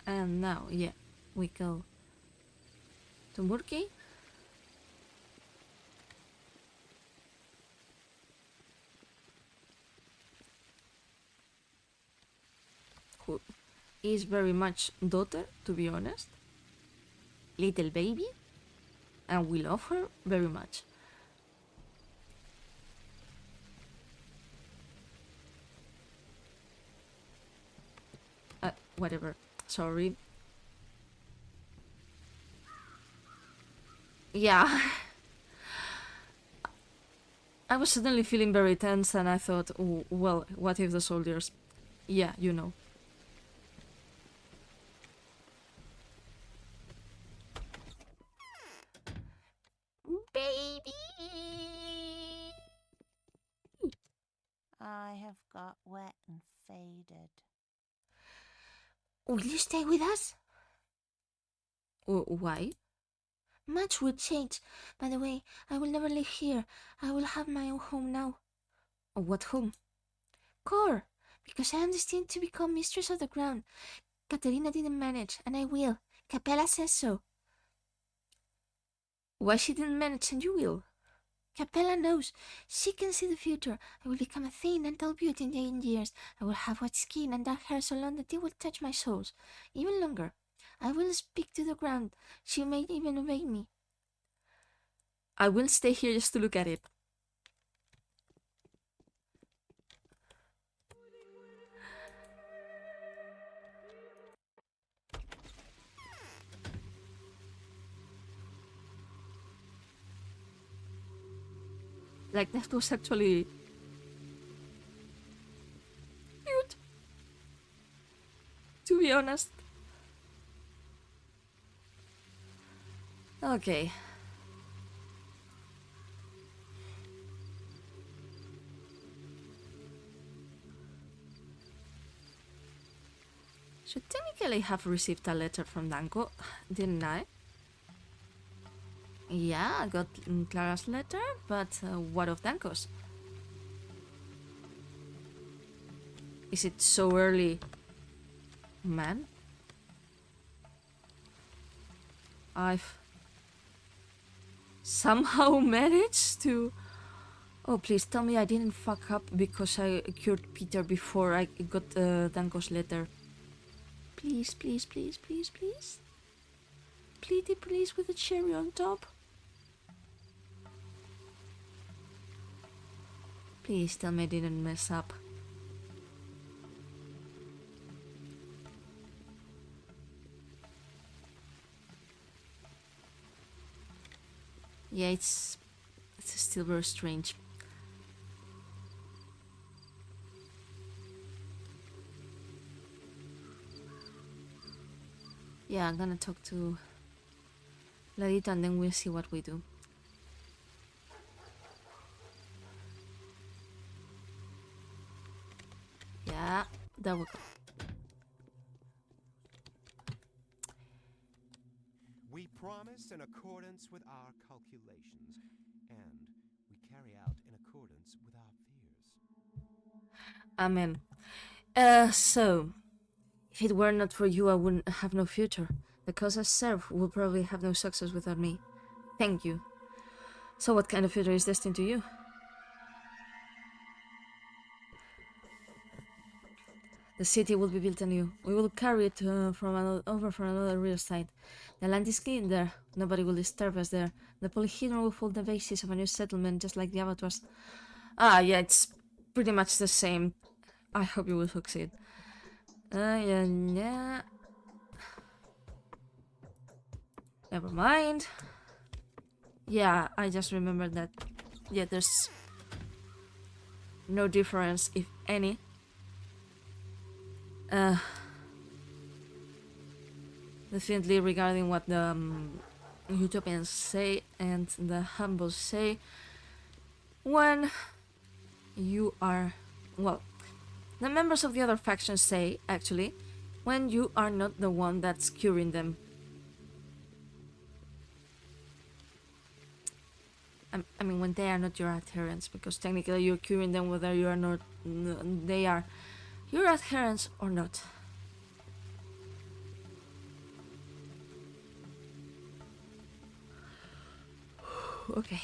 And now, yeah, we go to Murky. Who is very much daughter, to be honest. Little baby. And we love her very much. Whatever. Sorry. Yeah. I was suddenly feeling very tense and I thought, oh, well, what if the soldiers... Yeah, you know. Baby! I have got wet and faded. Will you stay with us? Why? Much would change. By the way, I will never live here. I will have my own home now. What home? Core, because I understand to become mistress of the ground. Katerina didn't manage, and I will. Capella says so. Why she didn't manage and you will? Capella knows. She can see the future. I will become a thin and tall beauty in 10 years. I will have white skin and dark hair so long that it will touch my soles. Even longer. I will speak to the ground. She may even obey me. I will stay here just to look at it. Like, that was actually cute, to be honest. Okay. Should technically have received a letter from Danko, didn't I? Yeah, I got Clara's letter, but what of Danko's? Is it so early? Man? I've somehow managed to... Oh, please tell me I didn't fuck up because I cured Peter before I got Danko's letter. Please, please, please, please, please. Pretty please with a cherry on top. Please tell me I didn't mess up. Yeah, it's still very strange. Yeah, I'm gonna talk to Ladita and then we'll see what we do. Yeah, there we go. We promise in accordance with our calculations, and we carry out in accordance with our fears. Amen. So, if it were not for you, I wouldn't have no future. The cause I serve will probably have no success without me. Thank you. So what kind of future is destined to you? The city will be built anew. We will carry it over from another real site. The land is clean there. Nobody will disturb us there. The polyhedron will hold the basis of a new settlement, just like the abattoirs. Ah, yeah, it's pretty much the same. I hope you will succeed. Yeah. Never mind. Yeah, I just remembered that. Yeah, there's no difference, if any. Definitely regarding what the Utopians say and the Humbles say when you are, well, the members of the other factions say, actually, when you are not the one that's curing them. I mean, when they are not your adherents, because technically you're curing them whether you are not, they are your adherents or not. Okay.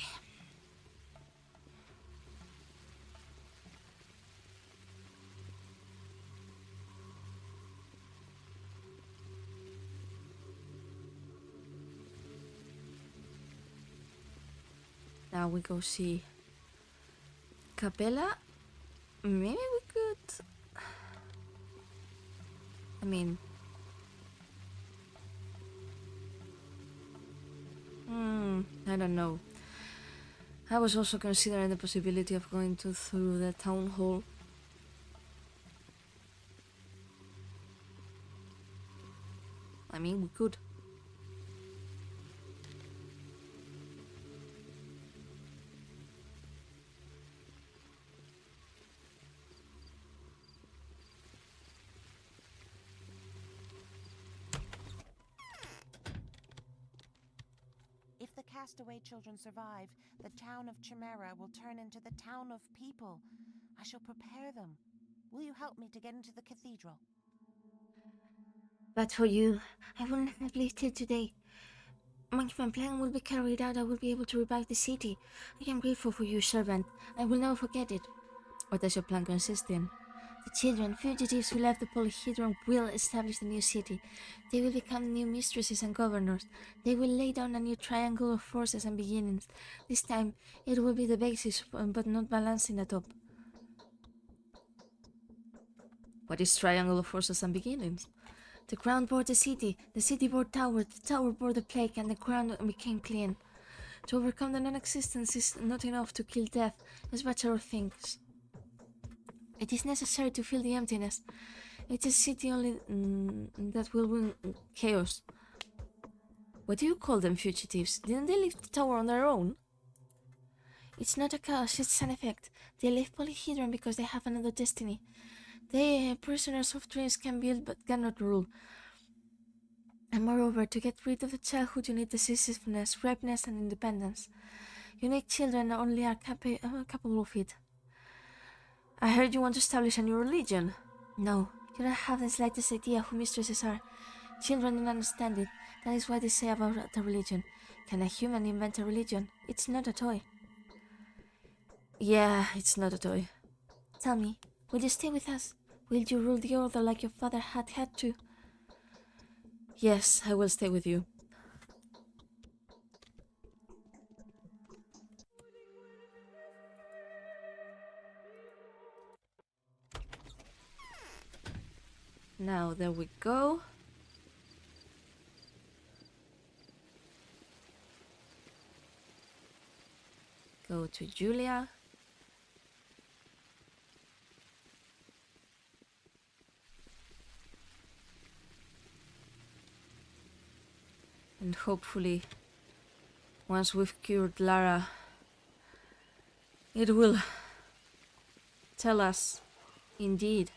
Now we go see Capella. Maybe we could... I mean... I don't know. I was also considering the possibility of going through the town hall. I mean, we could. If the castaway children survive, the town of Chimera will turn into the town of people. I shall prepare them. Will you help me to get into the cathedral? But for you, I wouldn't have lived here today. If my plan will be carried out, I will be able to revive the city. I am grateful for your servant. I will never forget it. What does your plan consist in? The children, fugitives who left the Polyhedron, will establish the new city. They will become new mistresses and governors. They will lay down a new triangle of forces and beginnings. This time, it will be the basis, but not balancing the top. What is triangle of forces and beginnings? The ground bore the city bore tower, the tower bore the plague, and the ground became clean. To overcome the non-existence is not enough to kill death, as better things. It is necessary to fill the emptiness. It is city only that will win chaos. What do you call them, fugitives? Didn't they leave the tower on their own? It's not a cause, it's an effect. They leave Polyhedron because they have another destiny. They, prisoners of dreams, can build but cannot rule. And moreover, to get rid of the childhood, you need decisiveness, ripeness, and independence. Unique children only are capable of it. I heard you want to establish a new religion. No, you don't have the slightest idea who mistresses are. Children don't understand it. That is why they say about a religion. Can a human invent a religion? It's not a toy. Yeah, it's not a toy. Tell me, will you stay with us? Will you rule the Order like your father had to? Yes, I will stay with you. Now, there we go. Go to Julia. And hopefully, once we've cured Lara, it will tell us indeed.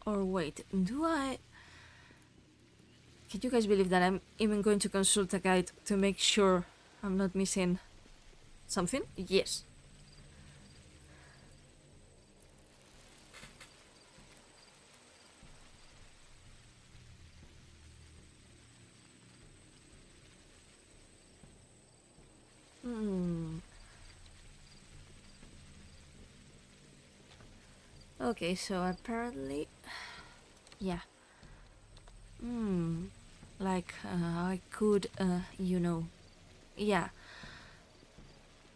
Or wait, do I... Can you guys believe that I'm even going to consult a guide to make sure I'm not missing something? Yes. Okay, so apparently... Yeah. Like, I could, you know... Yeah.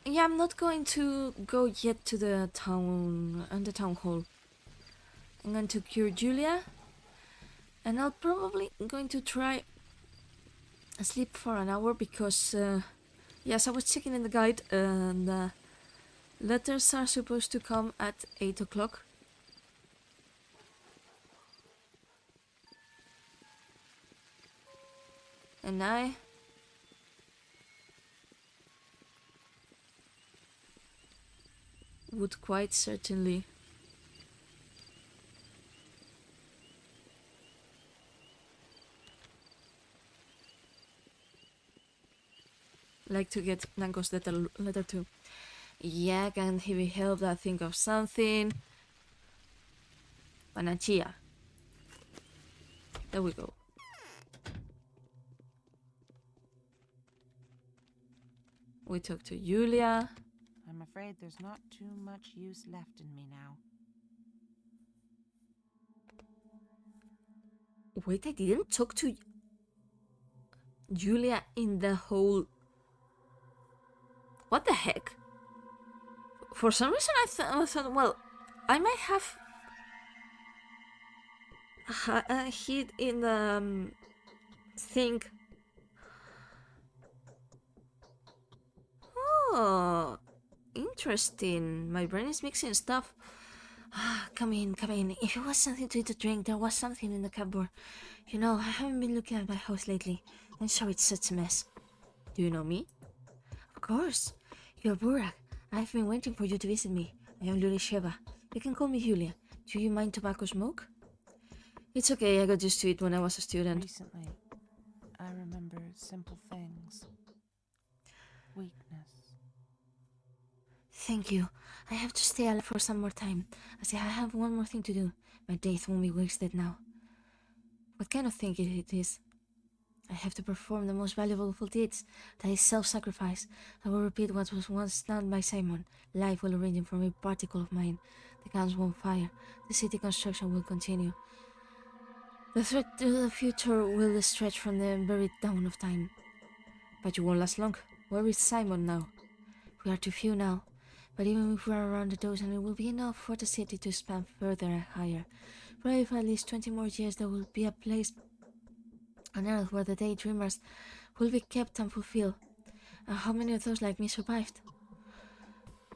Yeah, I'm not going to go yet to the town hall. I'm going to cure Julia. And I'll probably going to try sleep for an hour because, yes, I was checking in the guide and letters are supposed to come at 8 o'clock. And I would quite certainly like to get Blanco's letter too. Yeah, can he be helped? I think of something. Panachia. There we go. We talk to Julia. I'm afraid there's not too much use left in me now. Wait, I didn't talk to Julia in the whole... What the heck? For some reason I thought, well, I might have hid in the thing. Oh, interesting. My brain is mixing stuff. Come in, come in. If it was something to eat or drink, there was something in the cupboard. You know, I haven't been looking at my house lately. I'm sorry it's such a mess. Do you know me? Of course. You're Burak. I've been waiting for you to visit me. I am Luli Sheva. You can call me Julia. Do you mind tobacco smoke? It's okay, I got used to it when I was a student. Recently, I remember simple things. Weakness. Thank you. I have to stay alive for some more time, as I have one more thing to do. My days won't be wasted now. What kind of thing it is? I have to perform the most valuable of all deeds, that is self-sacrifice. I will repeat what was once done by Simon. Life will origin from a particle of mine. The guns won't fire. The city construction will continue. The threat to the future will stretch from the very dawn of time. But you won't last long. Where is Simon now? We are too few now, but even if we are around a dozen, it will be enough for the city to expand further and higher. Probably for at least 20 more years there will be a place on Earth where the daydreamers will be kept and fulfilled. And how many of those like me survived?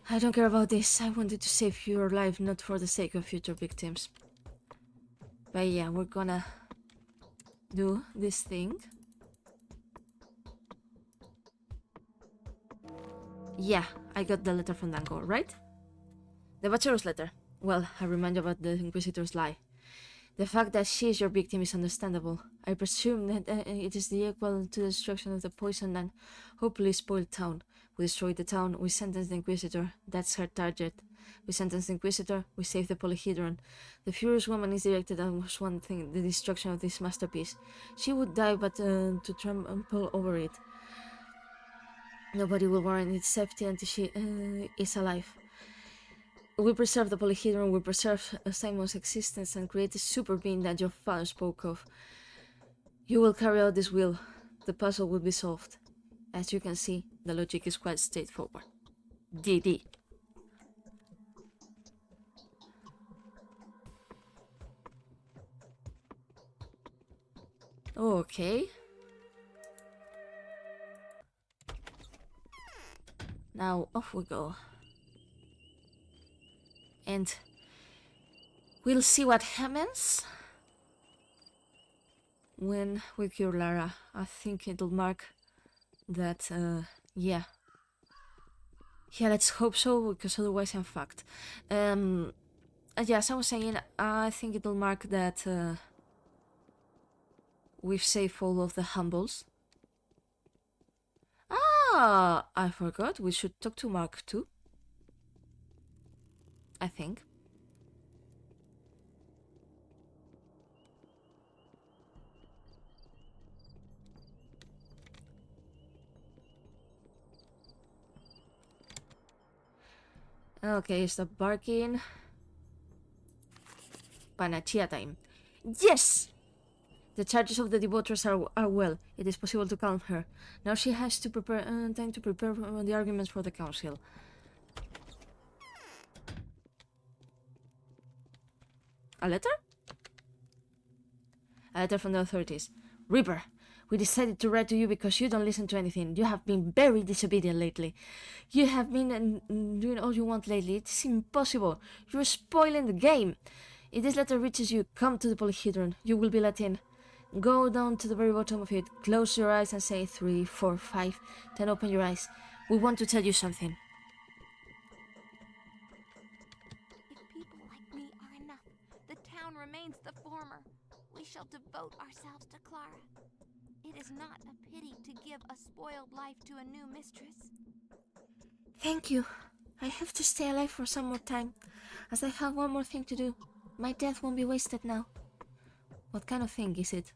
I don't care about this. I wanted to save your life, not for the sake of future victims. But yeah, we're gonna do this thing. Yeah, I got the letter from Danko, right? The bachelor's letter. Well, I remind you about the Inquisitor's lie. The fact that she is your victim is understandable. I presume that it is the equal to the destruction of the poisoned and hopefully spoiled town. We destroy the town, we sentence the Inquisitor. That's her target. We sentence the Inquisitor, we save the Polyhedron. The furious woman is directed at one thing, the destruction of this masterpiece. She would die, but to trample over it. Nobody will warrant its safety until she is alive. We preserve the Polyhedron, we preserve Simon's existence and create the super being that your father spoke of. You will carry out this will. The puzzle will be solved. As you can see, the logic is quite straightforward. DD. Okay. Now off we go. And we'll see what happens when we cure Lara. I think it'll mark that, yeah. Yeah, let's hope so, because otherwise I'm fucked. Yeah, as I was saying, I think it'll mark that we've saved all of the humbles. Ah, I forgot, we should talk to Mark too. I think. Okay, stop barking. Panacea time. Yes! The charges of the devotees are well. It is possible to calm her. Now she has to prepare time to prepare the arguments for the council. A letter? A letter from the authorities. Reaper, we decided to write to you because you don't listen to anything. You have been very disobedient lately. You have been doing all you want lately. It is impossible. You're spoiling the game. If this letter reaches you, come to the Polyhedron. You will be let in. Go down to the very bottom of it. Close your eyes and say 3, 4, 5. Then open your eyes. We want to tell you something. If people like me are enough, the town remains the former. We shall devote ourselves to Clara. It is not a pity to give a spoiled life to a new mistress. Thank you. I have to stay alive for some more time, as I have one more thing to do. My death won't be wasted now. What kind of thing is it?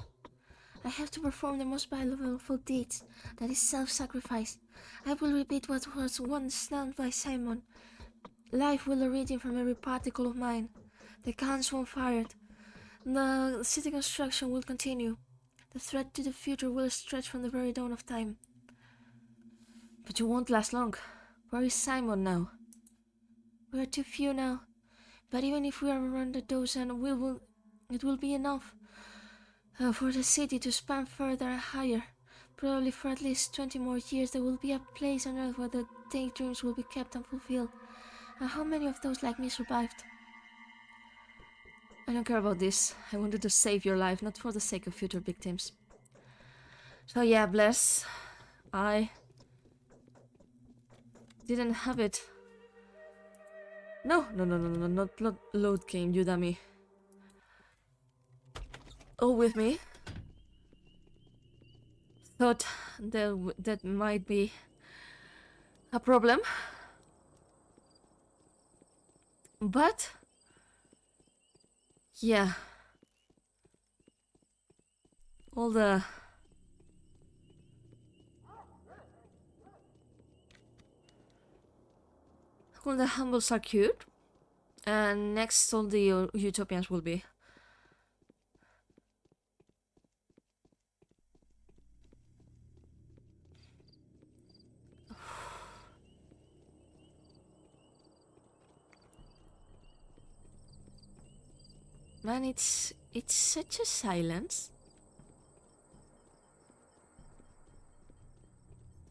I have to perform the most valuable of all deeds, that is self-sacrifice. I will repeat what was once done by Simon. Life will origin from every particle of mine. The guns won't fire it. The city construction will continue. The threat to the future will stretch from the very dawn of time. But you won't last long. Where is Simon now? We are too few now, but even if we are around a dozen, it will be enough for the city to expand further and higher. Probably for at least 20 more years there will be a place on Earth where the daydreams will be kept unfulfilled. And how many of those like me survived? I don't care about this. I wanted to save your life, not for the sake of future victims. So yeah, bless. I didn't have it. No, not load game, you dummy. All with me. Thought that might be a problem. But yeah. All the humbles are cute. And next all the utopians will be. Man, it's such a silence.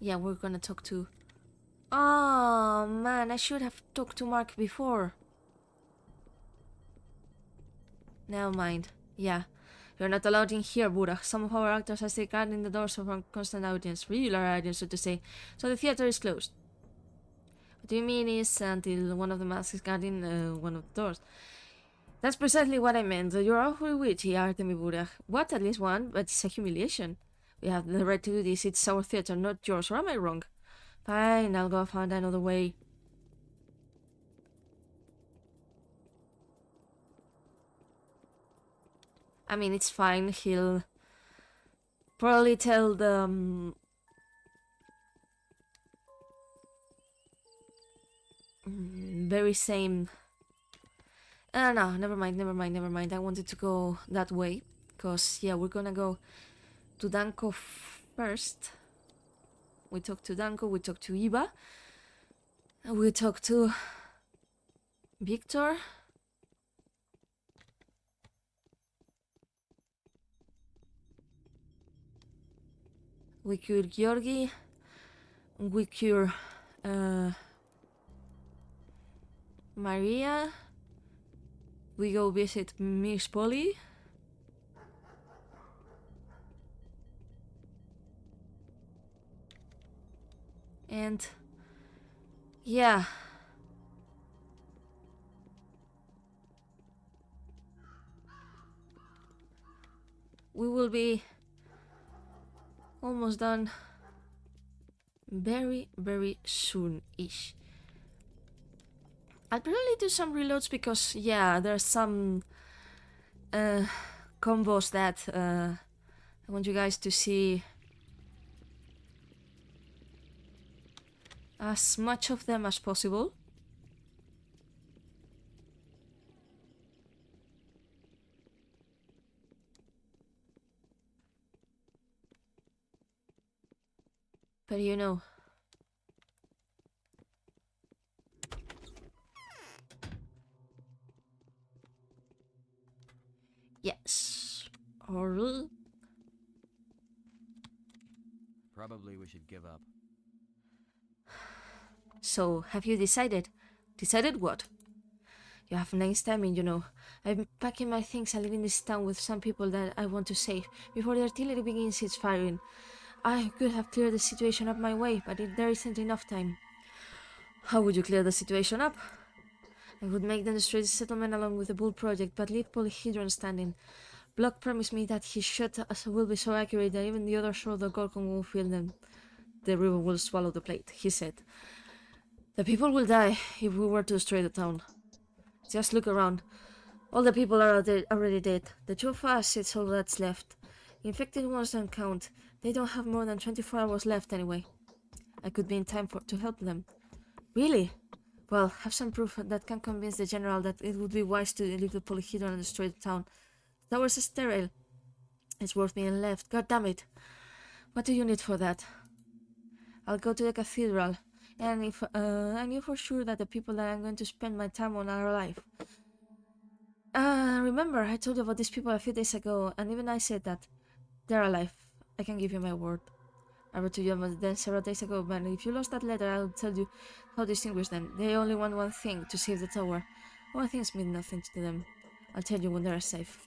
Yeah, we're gonna talk to... Oh man, I should have talked to Mark before. Never mind. Yeah. You're not allowed in here, Buddha. Some of our actors are still guarding the doors of our constant audience. Regular audience, so to say. So the theater is closed. What do you mean is until one of the masks is guarding one of the doors? That's precisely what I meant. You're awfully witty, Artemy Buddha. What? At least one? But it's a humiliation. We have the right to do this. It's our theater, not yours. Or am I wrong? Fine, I'll go find another way. I mean, it's fine. He'll probably tell the very same. No, never mind. I wanted to go that way because yeah, we're gonna go to Danko first. We talked to Danko. We talked to Eva. We talked to Victor. We cure Georgi. We cure Maria. We go visit Miss Polly. And yeah. We will be almost done very, very soon-ish. I'll probably do some reloads because, yeah, there's some combos that I want you guys to see as much of them as possible. But you know, yes, or Probably we should give up. so have you decided? Decided what? You have nice timing, you know. I'm packing my things and leaving this town with some people that I want to save before the artillery begins its firing. I could have cleared the situation up my way, but there isn't enough time. How would you clear the situation up? I would make them destroy the settlement along with the Bull Project, but leave Polyhedron standing. Block promised me that his shot will be so accurate that even the other shore of the Gorgon won't feel them. The river will swallow the plate, he said. The people will die if we were to destroy the town. Just look around. All the people are already dead. The two of us, it's all that's left. Infected ones don't count. They don't have more than 24 hours left anyway. I could be in time to help them. Really? Well, have some proof that can convince the general that it would be wise to leave the Polyhedron and destroy the town. The tower's sterile. It's worth being left. God damn it. What do you need for that? I'll go to the cathedral. And if I knew for sure that the people that I'm going to spend my time on are alive. Remember, I told you about these people a few days ago, and even I said that they're alive. I can give you my word. I wrote to you about them several days ago, but if you lost that letter, I'll tell you how to distinguish them. They only want one thing, to save the tower. Other things mean nothing to them. I'll tell you when they're safe.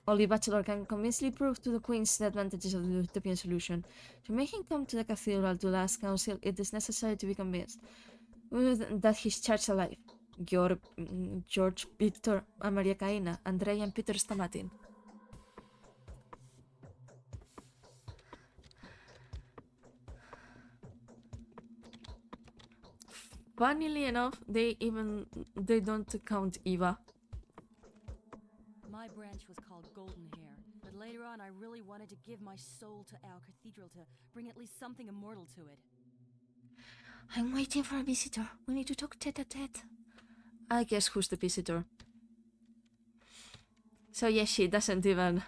Only Bachelor can convincingly prove to the Queens the advantages of the utopian solution. To make him come to the cathedral to the last council, it is necessary to be convinced that he's charged alive. George, Victor, Maria Caina, Andrei, and Peter Stamatin. Funnily enough, they don't count Eva. My branch was called Golden Hair, but later on I really wanted to give my soul to our cathedral to bring at least something immortal to it. I'm waiting for a visitor. We need to talk tete-a-tete. I guess who's the visitor. So yes, she doesn't even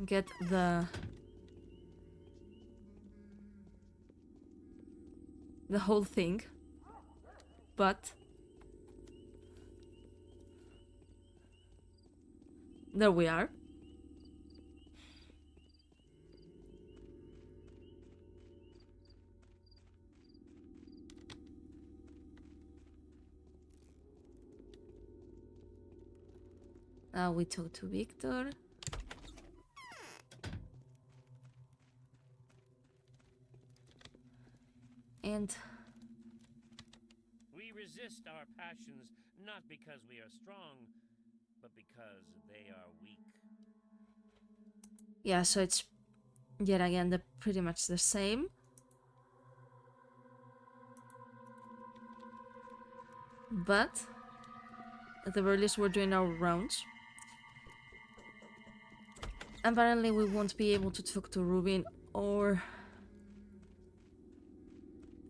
get the whole thing, but there we are. Now we talk to Victor. And We resist our passions not because we are strong, but because they are weak. yeah, so it's yet again pretty much the same. But at the very least we're doing our rounds. Apparently we won't be able to talk to Rubin, or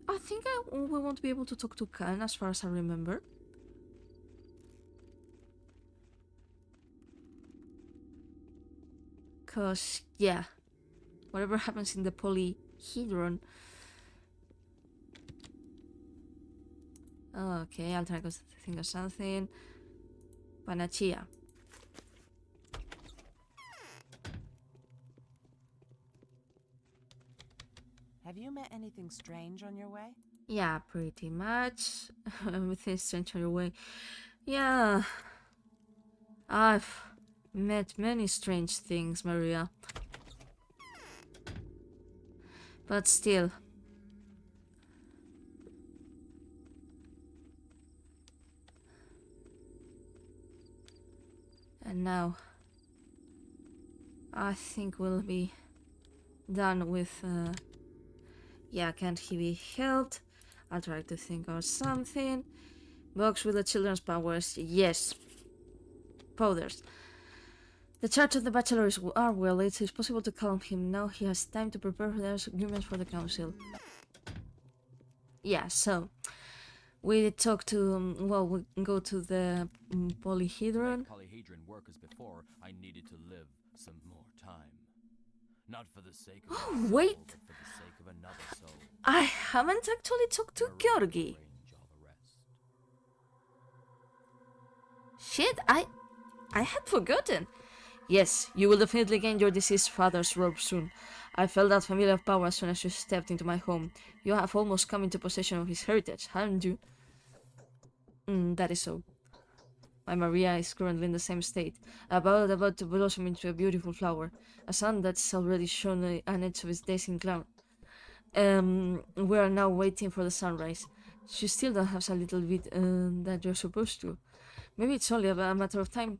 I think we won't be able to talk to Khan as far as I remember. Cause yeah, whatever happens in the polyhedron. Okay, I'll try to think of something. Panacea. Have you met anything strange on your way? Yeah, pretty much. Everything strange on your way. Yeah. I've met many strange things, Maria. But still. And now, I think we'll be done with, yeah, can't he be helped? I'll try to think of something. Box with the children's powers, yes. Powders. The charge of the Bachelor is well. It is possible to calm him. Now he has time to prepare their agreements for the council. Yeah, so we talk to, well, we go to the polyhedron. Polyhedron work as before, I needed to live some more time. Not for the sake of Oh, my soul, wait. but for the sake of another soul. I haven't actually talked to Georgi. Arrange all the rest. Shit, I had forgotten. Yes, you will definitely gain your deceased father's robe soon. I felt that familiar power as soon as you stepped into my home. You have almost come into possession of his heritage, haven't you? That is so. My Maria is currently in the same state, about to blossom into a beautiful flower, a sun that's already shown an edge of its days in cloud. We are now waiting for the sunrise. You still don't have a little bit that you're supposed to. Maybe it's only a matter of time.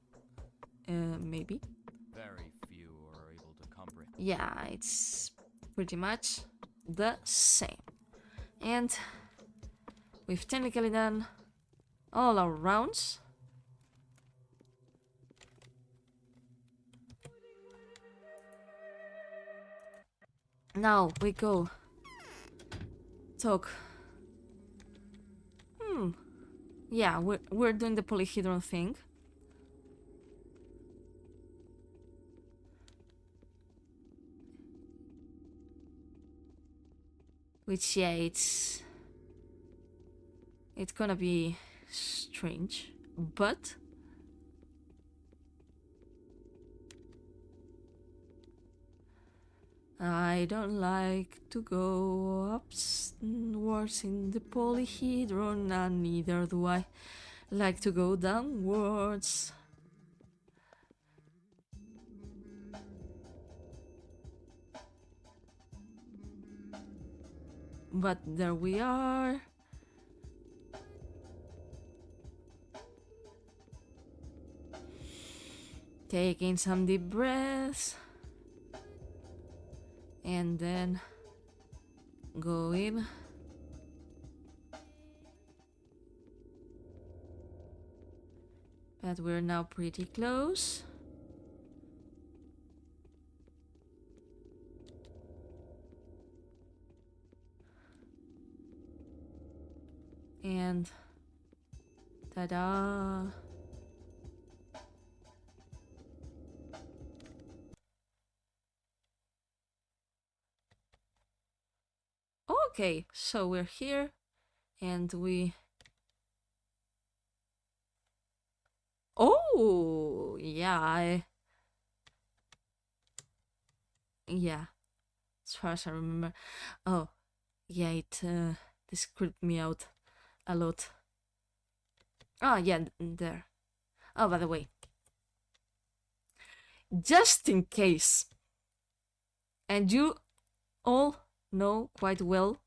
Maybe. Very few are able to comprehend. Yeah, it's pretty much the same. And we've technically done all our rounds. Now we go talk. Yeah, we're doing the polyhedron thing. Which, yeah, it's gonna be strange, but I don't like to go upwards in the polyhedron, and neither do I like to go downwards. But there we are. Taking some deep breaths. And then go in. But we're now pretty close. And ta-da! Okay, so we're here and we... Oh, yeah, yeah, as far as I remember. Oh, yeah, this creeped me out a lot. Oh, yeah, there. Oh, by the way, just in case, and you all know quite well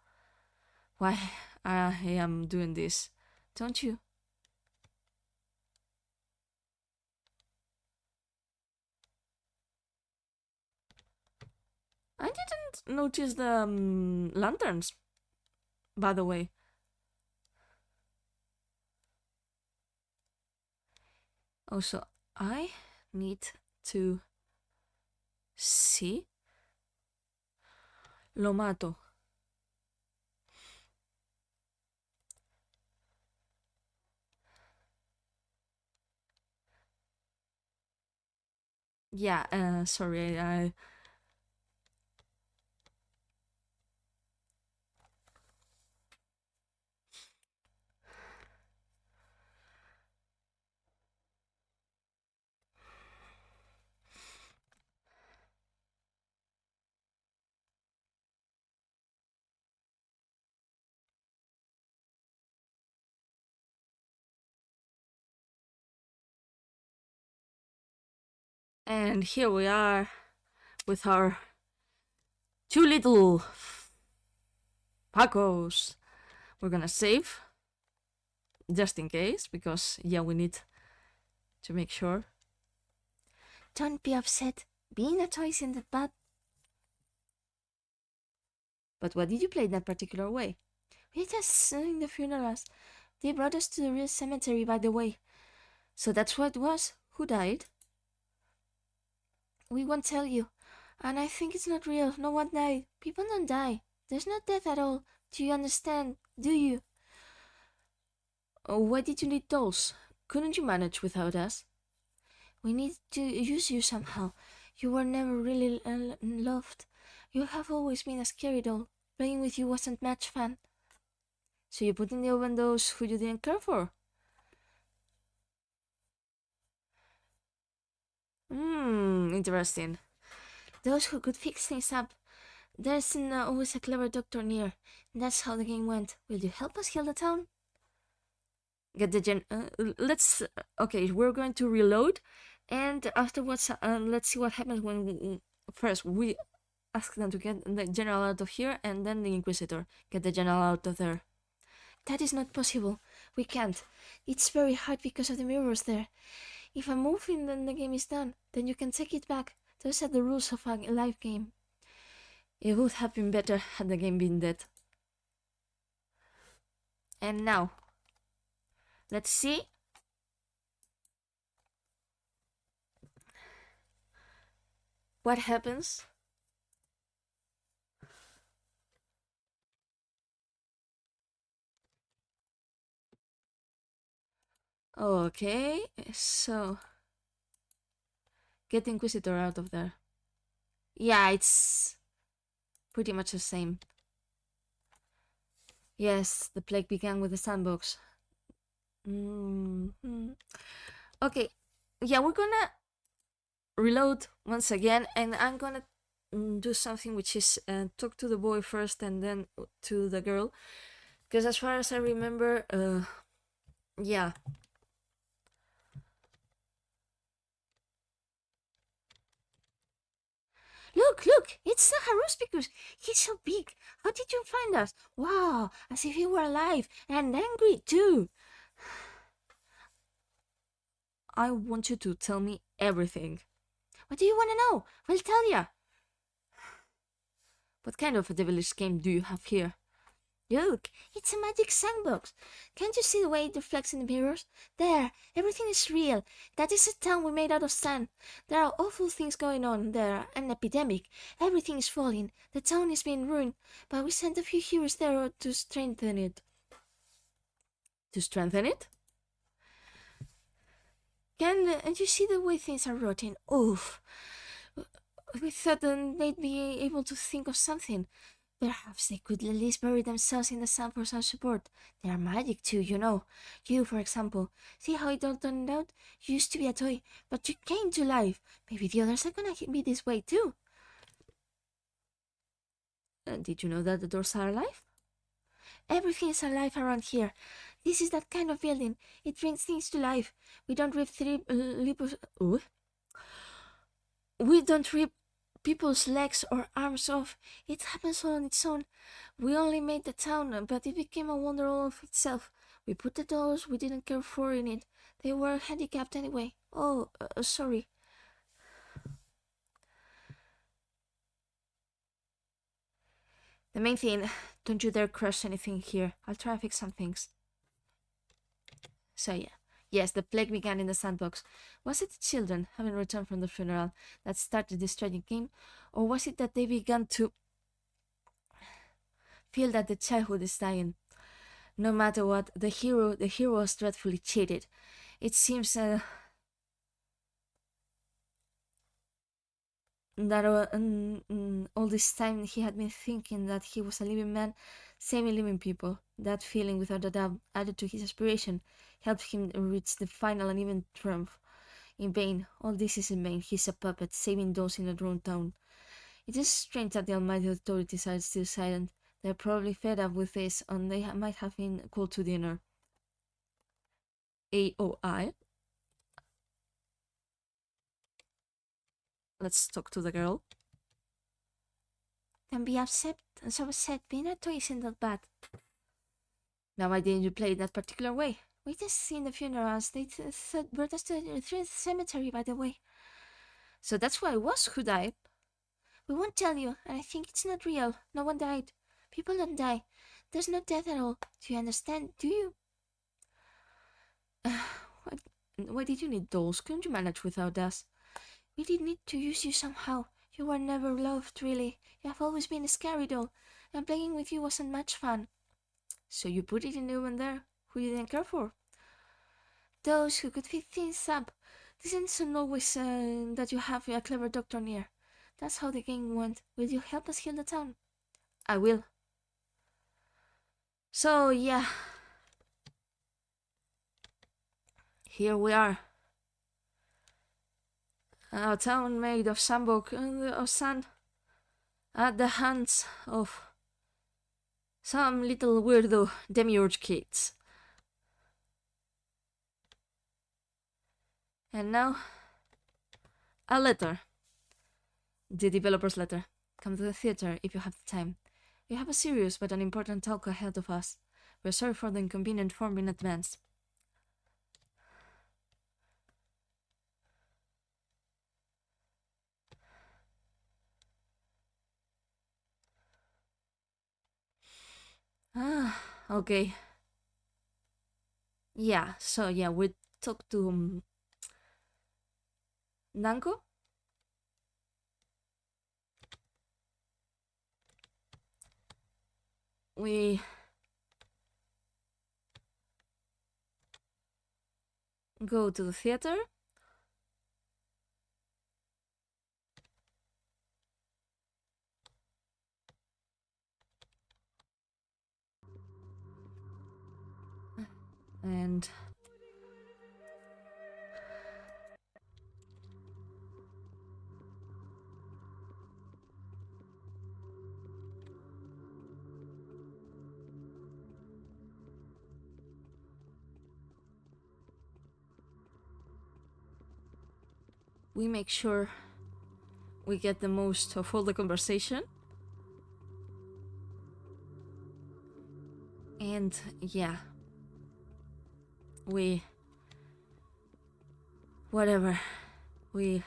why I am doing this, don't you? I didn't notice the lanterns, by the way. Also, I need to see. Lo mato. Yeah, sorry, I... And here we are with our two little Pacos. We're gonna save just in case, because yeah, we need to make sure. Don't be upset. Being a toy isn't bad. But why did you play that particular way? We're just in the funerals. They brought us to the real cemetery, by the way. So that's what it was? Who died? We won't tell you. And I think it's not real. No one died. People don't die. There's no death at all. Do you understand? Do you? Oh, why did you need dolls? Couldn't you manage without us? We need to use you somehow. You were never really loved. You have always been a scary doll. Playing with you wasn't much fun. So you put in the oven those who you didn't care for? Interesting. Those who could fix things up. There's always a clever doctor near. That's how the game went. Will you help us heal the town? Get the let's... Okay, we're going to reload. And afterwards, let's see what happens when... First, we ask them to get the general out of here, and then the Inquisitor. Get the general out of there. That is not possible. We can't. It's very hard because of the mirrors there. If I move in, then the game is done. Then you can take it back. Those are the rules of a live game. It would have been better had the game been dead. And now, let's see. What happens? Okay, so get the Inquisitor out of there. Yeah, it's pretty much the same. Yes, the plague began with the sandbox. Okay, yeah, we're gonna reload once again, and I'm gonna do something, which is talk to the boy first and then to the girl. Because as far as I remember, yeah. Look! It's the Haruspicus! He's so big! How did you find us? Wow! As if he were alive and angry too! I want you to tell me everything. What do you want to know? We'll tell ya! What kind of a devilish game do you have here? Look, it's a magic sandbox. Can't you see the way it reflects in the mirrors? There, everything is real. That is a town we made out of sand. There are awful things going on there, an epidemic. Everything is falling. The town is being ruined, but we sent a few heroes there to strengthen it. To strengthen it? And you see the way things are rotting? Oof. We thought they'd be able to think of something. Perhaps they could at least bury themselves in the sand for some support. They are magic too, you know. You, for example. See how it all turned out? You used to be a toy, but you came to life. Maybe the others are gonna be this way too. Did you know that the doors are alive? Everything is alive around here. This is that kind of building. It brings things to life. We don't rip people's legs or arms off. It happens all on its own. We only made the town, but it became a wonder all of itself. We put the dolls we didn't care for in it. They were handicapped anyway. Oh, sorry. The main thing, don't you dare crush anything here. I'll try and fix some things. So yeah. Yes, the plague began in the sandbox. Was it the children, having returned from the funeral, that started this tragic game? Or was it that they began to feel that the childhood is dying? No matter what, the hero was dreadfully cheated. It seems that all this time he had been thinking that he was a living man, saving living people. That feeling, without a doubt, added to his aspiration, helped him reach the final and even triumph. In vain, all this is in vain. He's a puppet, saving those in a ruined town. It is strange that the almighty authorities are still silent. They're probably fed up with this, and they might have been called to dinner. AOI. Let's talk to the girl. Don't be upset. I'm so upset. Being a toy isn't that bad. Now, why didn't you play it that particular way? We just seen the funerals. They brought us to the cemetery, by the way. So that's who I was who died. We won't tell you, and I think it's not real. No one died. People don't die. There's no death at all. Do you understand? Do you? Why did you need dolls? Couldn't you manage without us? We did need to use you somehow. You were never loved, really. You have always been a scary doll, and playing with you wasn't much fun. So you put it in anyone there who you didn't care for? Those who could fix things up. This isn't always that you have a clever doctor near. That's how the game went. Will you help us heal the town? I will. So, yeah. Here we are. A town made of sand, at the hands of some little weirdo demiurge kids. And now, a letter. The developer's letter. Come to the theater if you have the time. We have a serious but an important talk ahead of us. We're sorry for the inconvenient form in advance. Okay. Yeah, so yeah, we talked to Nanko. We go to the theater. And we make sure we get the most of all the conversation. And yeah, whatever, we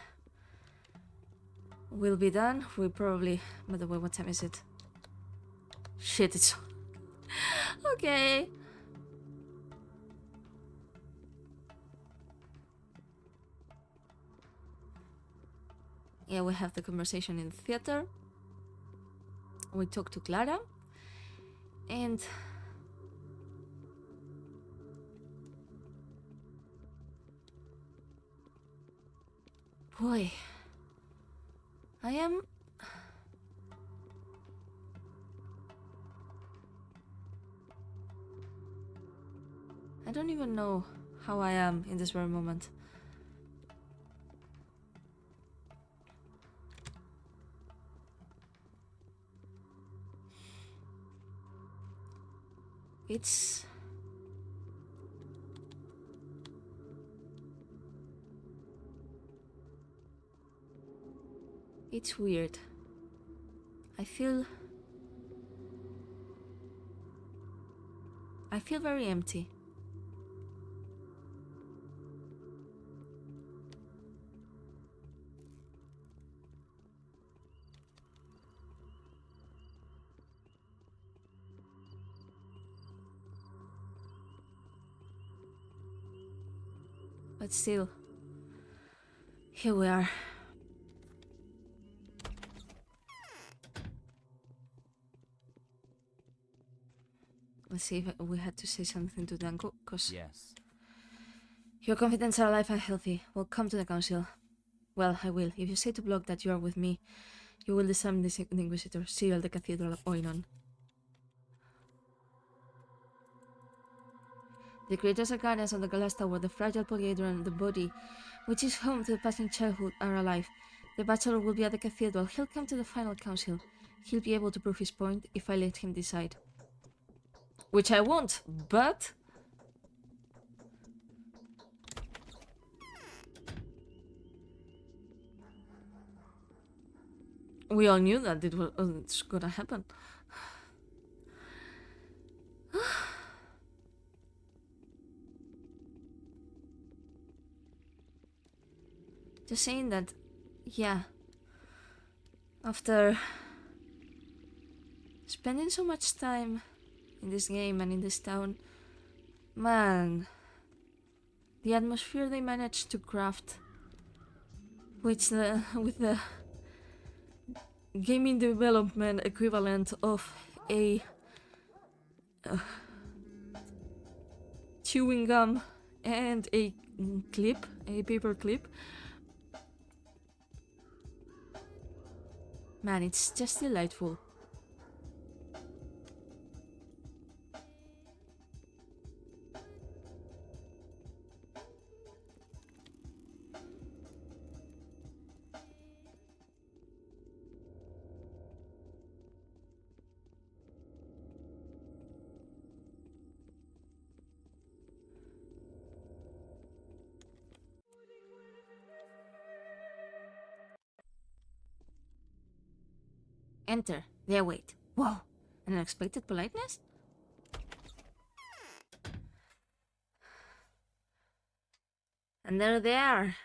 will be done. We probably, by the way, what time is it? Shit, it's okay. Yeah, we have the conversation in the theater. We talk to Clara. And boy, I don't even know how I am in this very moment. It's weird. I feel very empty. But still, here we are. Let's see if we had to say something to Danko, cause Yes. your confidants are alive and healthy. Well, come to the council. Well, I will. If you say to Block that you are with me, you will disarm the Inquisitor, seal the Cathedral of Oinon. The creators and guardians of the glass tower, the fragile polyhedron, the body, which is home to the passing childhood, are alive. The Bachelor will be at the Cathedral. He'll come to the final council. He'll be able to prove his point if I let him decide. Which I won't, but... we all knew that it's gonna happen. Just saying that, yeah, after spending so much time in this game and in this town, man, the atmosphere they managed to craft with the gaming development equivalent of a chewing gum and a paper clip. Man, it's just delightful. Enter. There, wait. Whoa, an unexpected politeness? And there they are,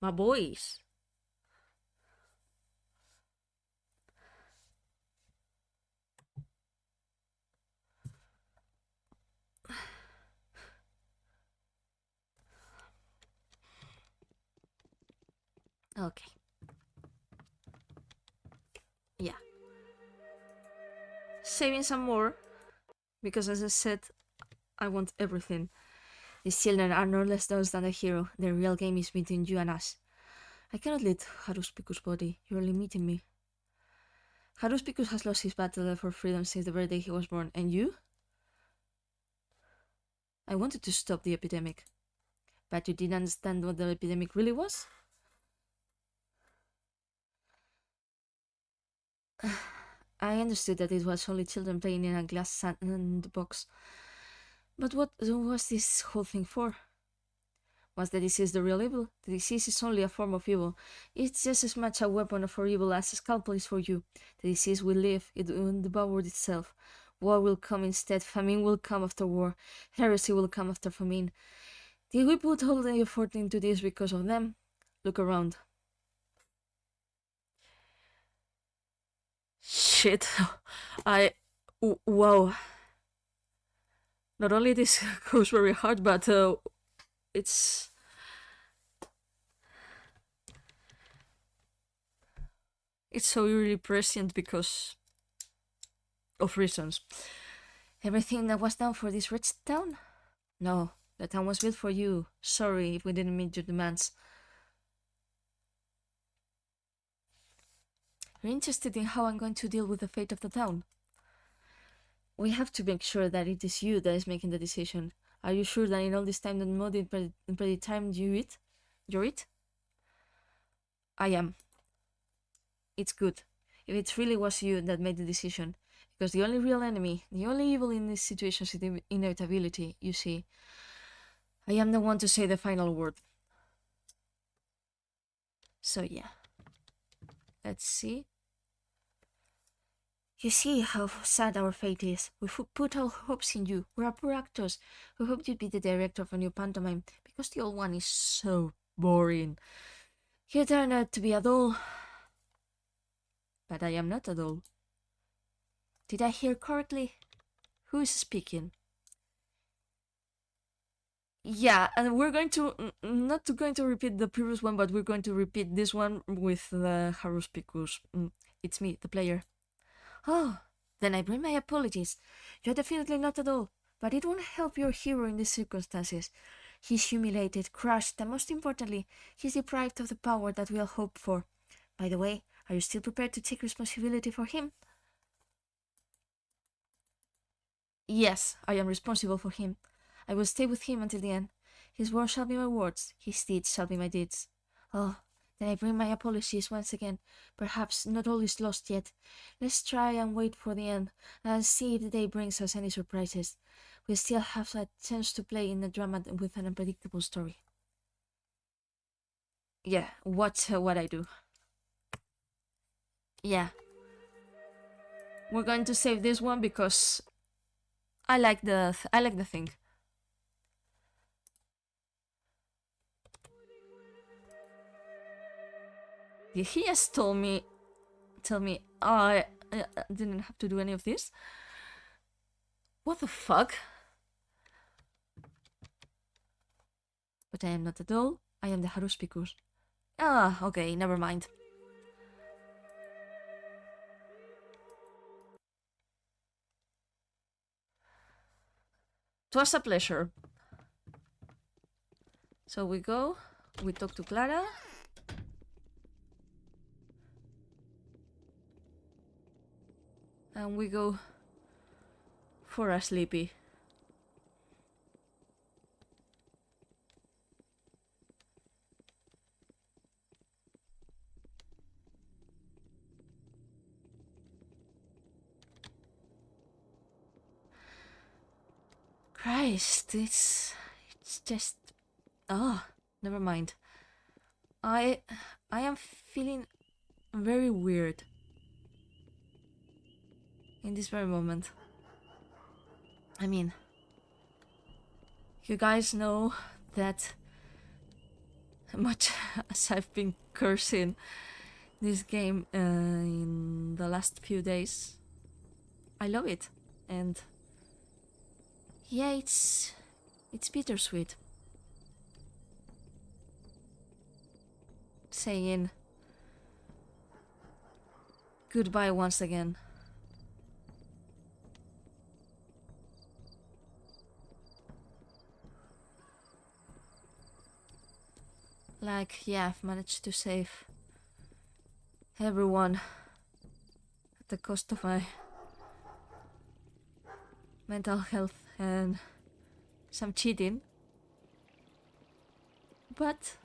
my boys. Okay. Yeah. Saving some more, because as I said, I want everything. These children are no less those than the hero. The real game is between you and us. I cannot lead Haruspicus' body. You're limiting me. Haruspicus has lost his battle for freedom since the very day he was born. And you? I wanted to stop the epidemic. But you didn't understand what the epidemic really was? I understood that it was only children playing in a glass sandbox. But what was this whole thing for? Was the disease the real evil? The disease is only a form of evil. It's just as much a weapon for evil as a scalpel is for you. The disease will live, it will devour itself. War will come instead, famine will come after war, heresy will come after famine. Did we put all the effort into this because of them? Look around. Shit. Wow. Not only this goes very hard, but it's so really prescient because of reasons. Everything that was done for this rich town? No, the town was built for you. Sorry if we didn't meet your demands. You're interested in how I'm going to deal with the fate of the town? We have to make sure that it is you that is making the decision. Are you sure that in all this time that Modi predetermined you're it? I am. It's good. If it really was you that made the decision. Because the only real enemy, the only evil in this situation is the inevitability, you see. I am the one to say the final word. So yeah. Let's see. You see how sad our fate is. We put our hopes in you. We're poor actors. We hoped you'd be the director of a new pantomime, because the old one is so boring. You turned out to be a doll. But I am not a doll. Did I hear correctly? Who is speaking? Yeah, and we're going to, not going to repeat the previous one, but we're going to repeat this one with the Haruspicus. It's me, the player. Oh, then I bring my apologies. You're definitely not at all, but it won't help your hero in these circumstances. He's humiliated, crushed, and most importantly, he's deprived of the power that we all hoped for. By the way, are you still prepared to take responsibility for him? Yes, I am responsible for him. I will stay with him until the end. His words shall be my words, his deeds shall be my deeds. Oh, then I bring my apologies once again. Perhaps not all is lost yet. Let's try and wait for the end, and see if the day brings us any surprises. We still have a chance to play in a drama with an unpredictable story. Yeah, watch what I do. Yeah. We're going to save this one because I like the thing. Did he just tell me I didn't have to do any of this? What the fuck? But I am not a doll. I am the Haruspicus. Ah, okay, never mind. It was a pleasure. So we go, we talk to Clara. And we go for a sleepy. Christ, it's just... Oh, never mind. I am feeling very weird in this very moment. I mean, you guys know that much as I've been cursing this game in the last few days, I love it. And yeah, it's bittersweet. Saying goodbye once again. Like, yeah, I've managed to save everyone at the cost of my mental health and some cheating. But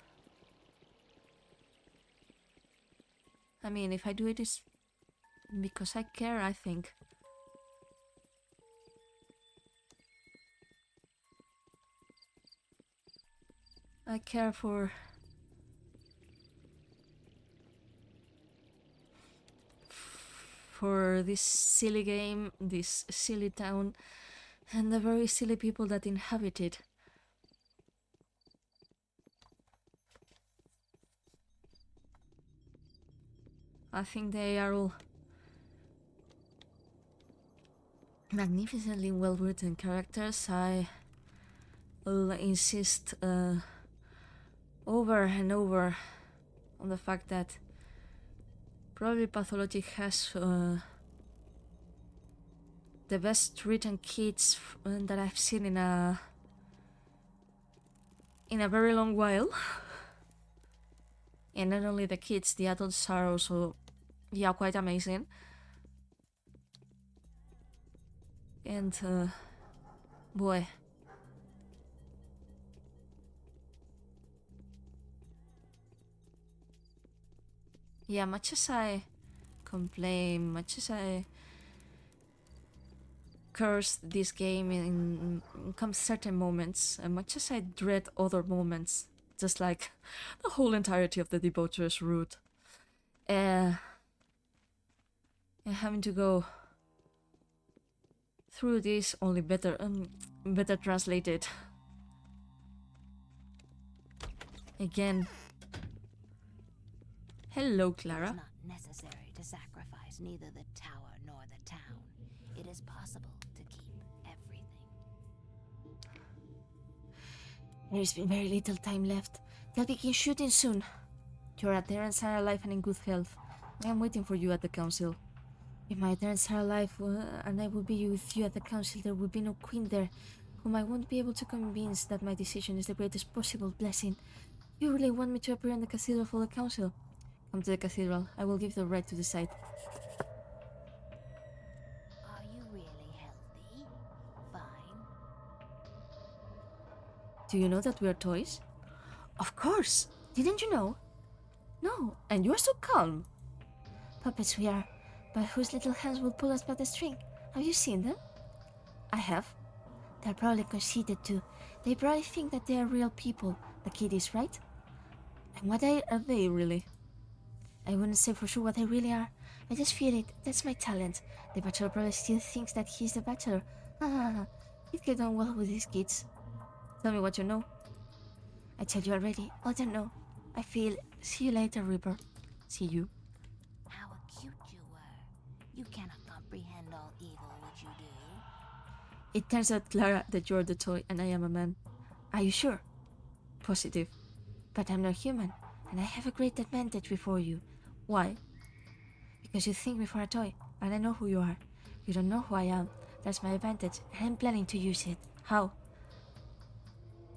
I mean, if I do it, it's because I care, I think. I care for this silly game, this silly town, and the very silly people that inhabit it. I think they are all magnificently well written characters. I will insist over and over on the fact that probably Pathologic has the best written kids that I've seen in a very long while. And not only the kids, the adults are also, yeah, quite amazing. And boy, yeah, much as I complain, much as I curse this game in certain moments, and much as I dread other moments, just like the whole entirety of the Debaucherous Route, and having to go through this, only better translated. Again. Hello, Clara. It's not necessary to sacrifice neither the tower nor the town. It is possible to keep everything. There's been very little time left. They'll begin shooting soon. Your adherents are alive and in good health. I am waiting for you at the council. If my adherents are alive and I will be with you at the council, there will be no queen there, whom I won't be able to convince that my decision is the greatest possible blessing. You really want me to appear in the cathedral for the council? Come to the cathedral. I will give the right to decide. Are you really healthy? Fine. Do you know that we are toys? Of course! Didn't you know? No, and you are so calm. Puppets we are, but whose little hands will pull us by the string? Have you seen them? I have. They're probably conceited too. They probably think that they are real people, the kiddies, right? And what are they really? I wouldn't say for sure what they really are. I just feel it. That's my talent. The bachelor probably still thinks that he's the bachelor. He'd get on well with these kids. Tell me what you know. I told you already. I don't know. I feel... See you later, Reaper. See you. How acute you were. You cannot comprehend all evil which you do. It turns out, Clara, that you're the toy and I am a man. Are you sure? Positive. But I'm not human, and I have a great advantage before you. Why? Because you think me for a toy, and I know who you are. You don't know who I am. That's my advantage, and I'm planning to use it. How?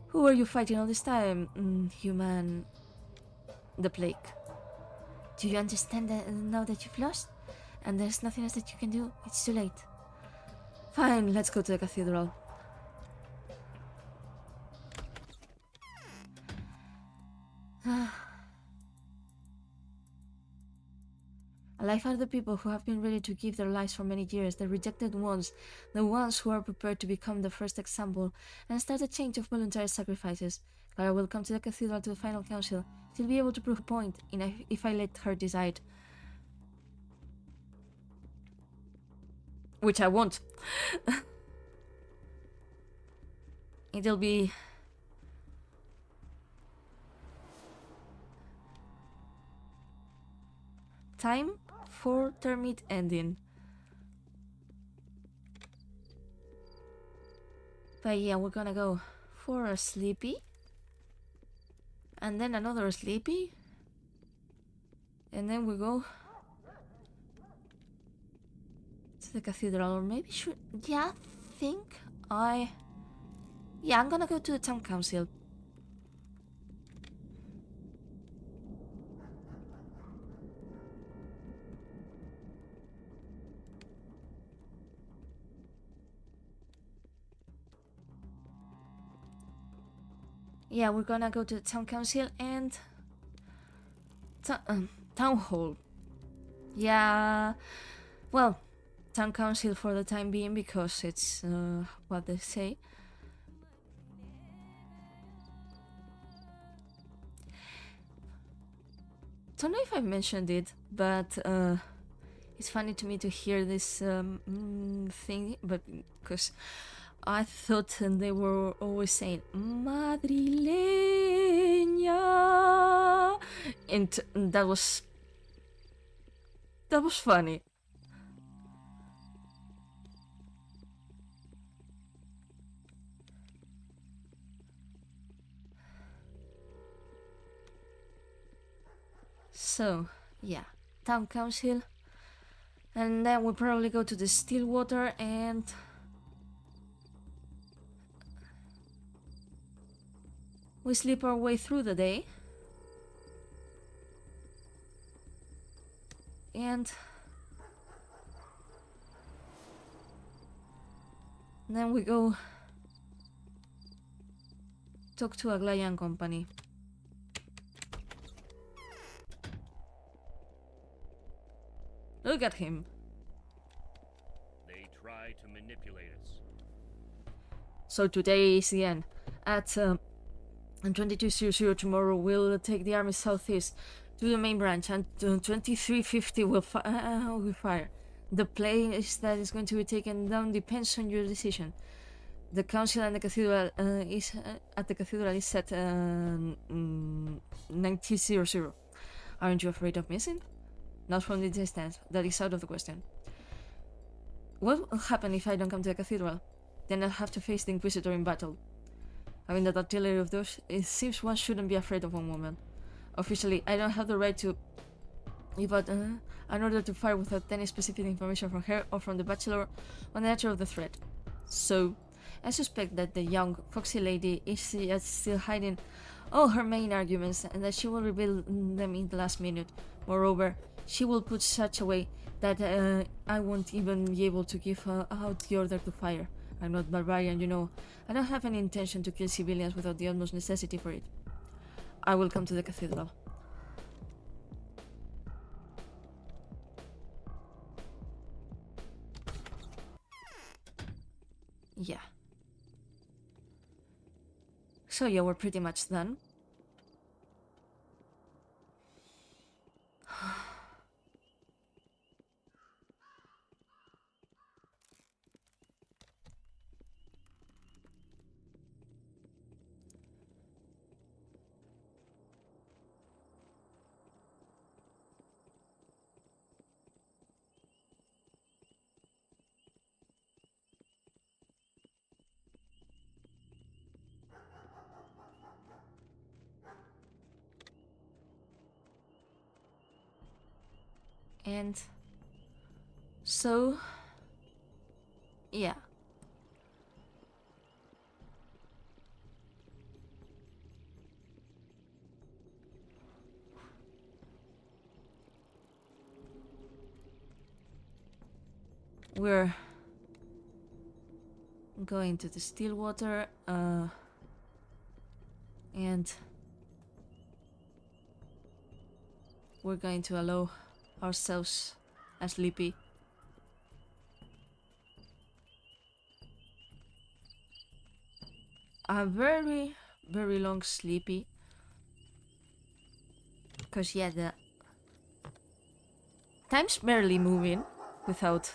Who were you fighting all this time, human... the plague? Do you understand that now that you've lost? And there's nothing else that you can do? It's too late. Fine, let's go to the cathedral. Alive are the people who have been ready to give their lives for many years, the rejected ones, the ones who are prepared to become the first example and start a change of voluntary sacrifices. Clara will come to the cathedral to the final council. She'll be able to prove a point if I let her decide. Which I won't. It'll be... time for termite ending. But yeah, we're gonna go for a sleepy. And then another sleepy. And then we go to the cathedral. Or maybe should... Yeah, I'm gonna go to the town council. Yeah, we're gonna go to the town council and town hall. Yeah, well, town council for the time being because it's what they say. don't know if I mentioned it, but it's funny to me to hear this thing, but because I thought they were always saying madrileña, and that was funny. So, yeah, town council, and then we'll probably go to the Stillwater and we sleep our way through the day. And then we go talk to Aglaya and company. Look at him. They try to manipulate us. So today is the end. At 2200 tomorrow we'll take the army southeast to the main branch, and 2350 will fire. The place that is going to be taken down depends on your decision. The council and the cathedral is at the cathedral is set 1900. Aren't you afraid of missing? Not from the distance. That is out of the question. What will happen if I don't come to the cathedral? Then I'll have to face the Inquisitor in battle. Having that artillery of those, it seems one shouldn't be afraid of one woman. Officially, I don't have the right to give out an order to fire without any specific information from her or from the Bachelor on the nature of the threat. So, I suspect that the young, foxy lady is still hiding all her main arguments and that she will reveal them in the last minute. Moreover, she will put such a way that I won't even be able to give out the order to fire. I'm not barbarian, you know. I don't have any intention to kill civilians without the utmost necessity for it. I will come to the cathedral. Yeah. So yeah, we're pretty much done. And so, yeah. We're going to the Stillwater, and we're going to allow ourselves a sleepy. A very, very long sleepy. Because yeah, the time's barely moving without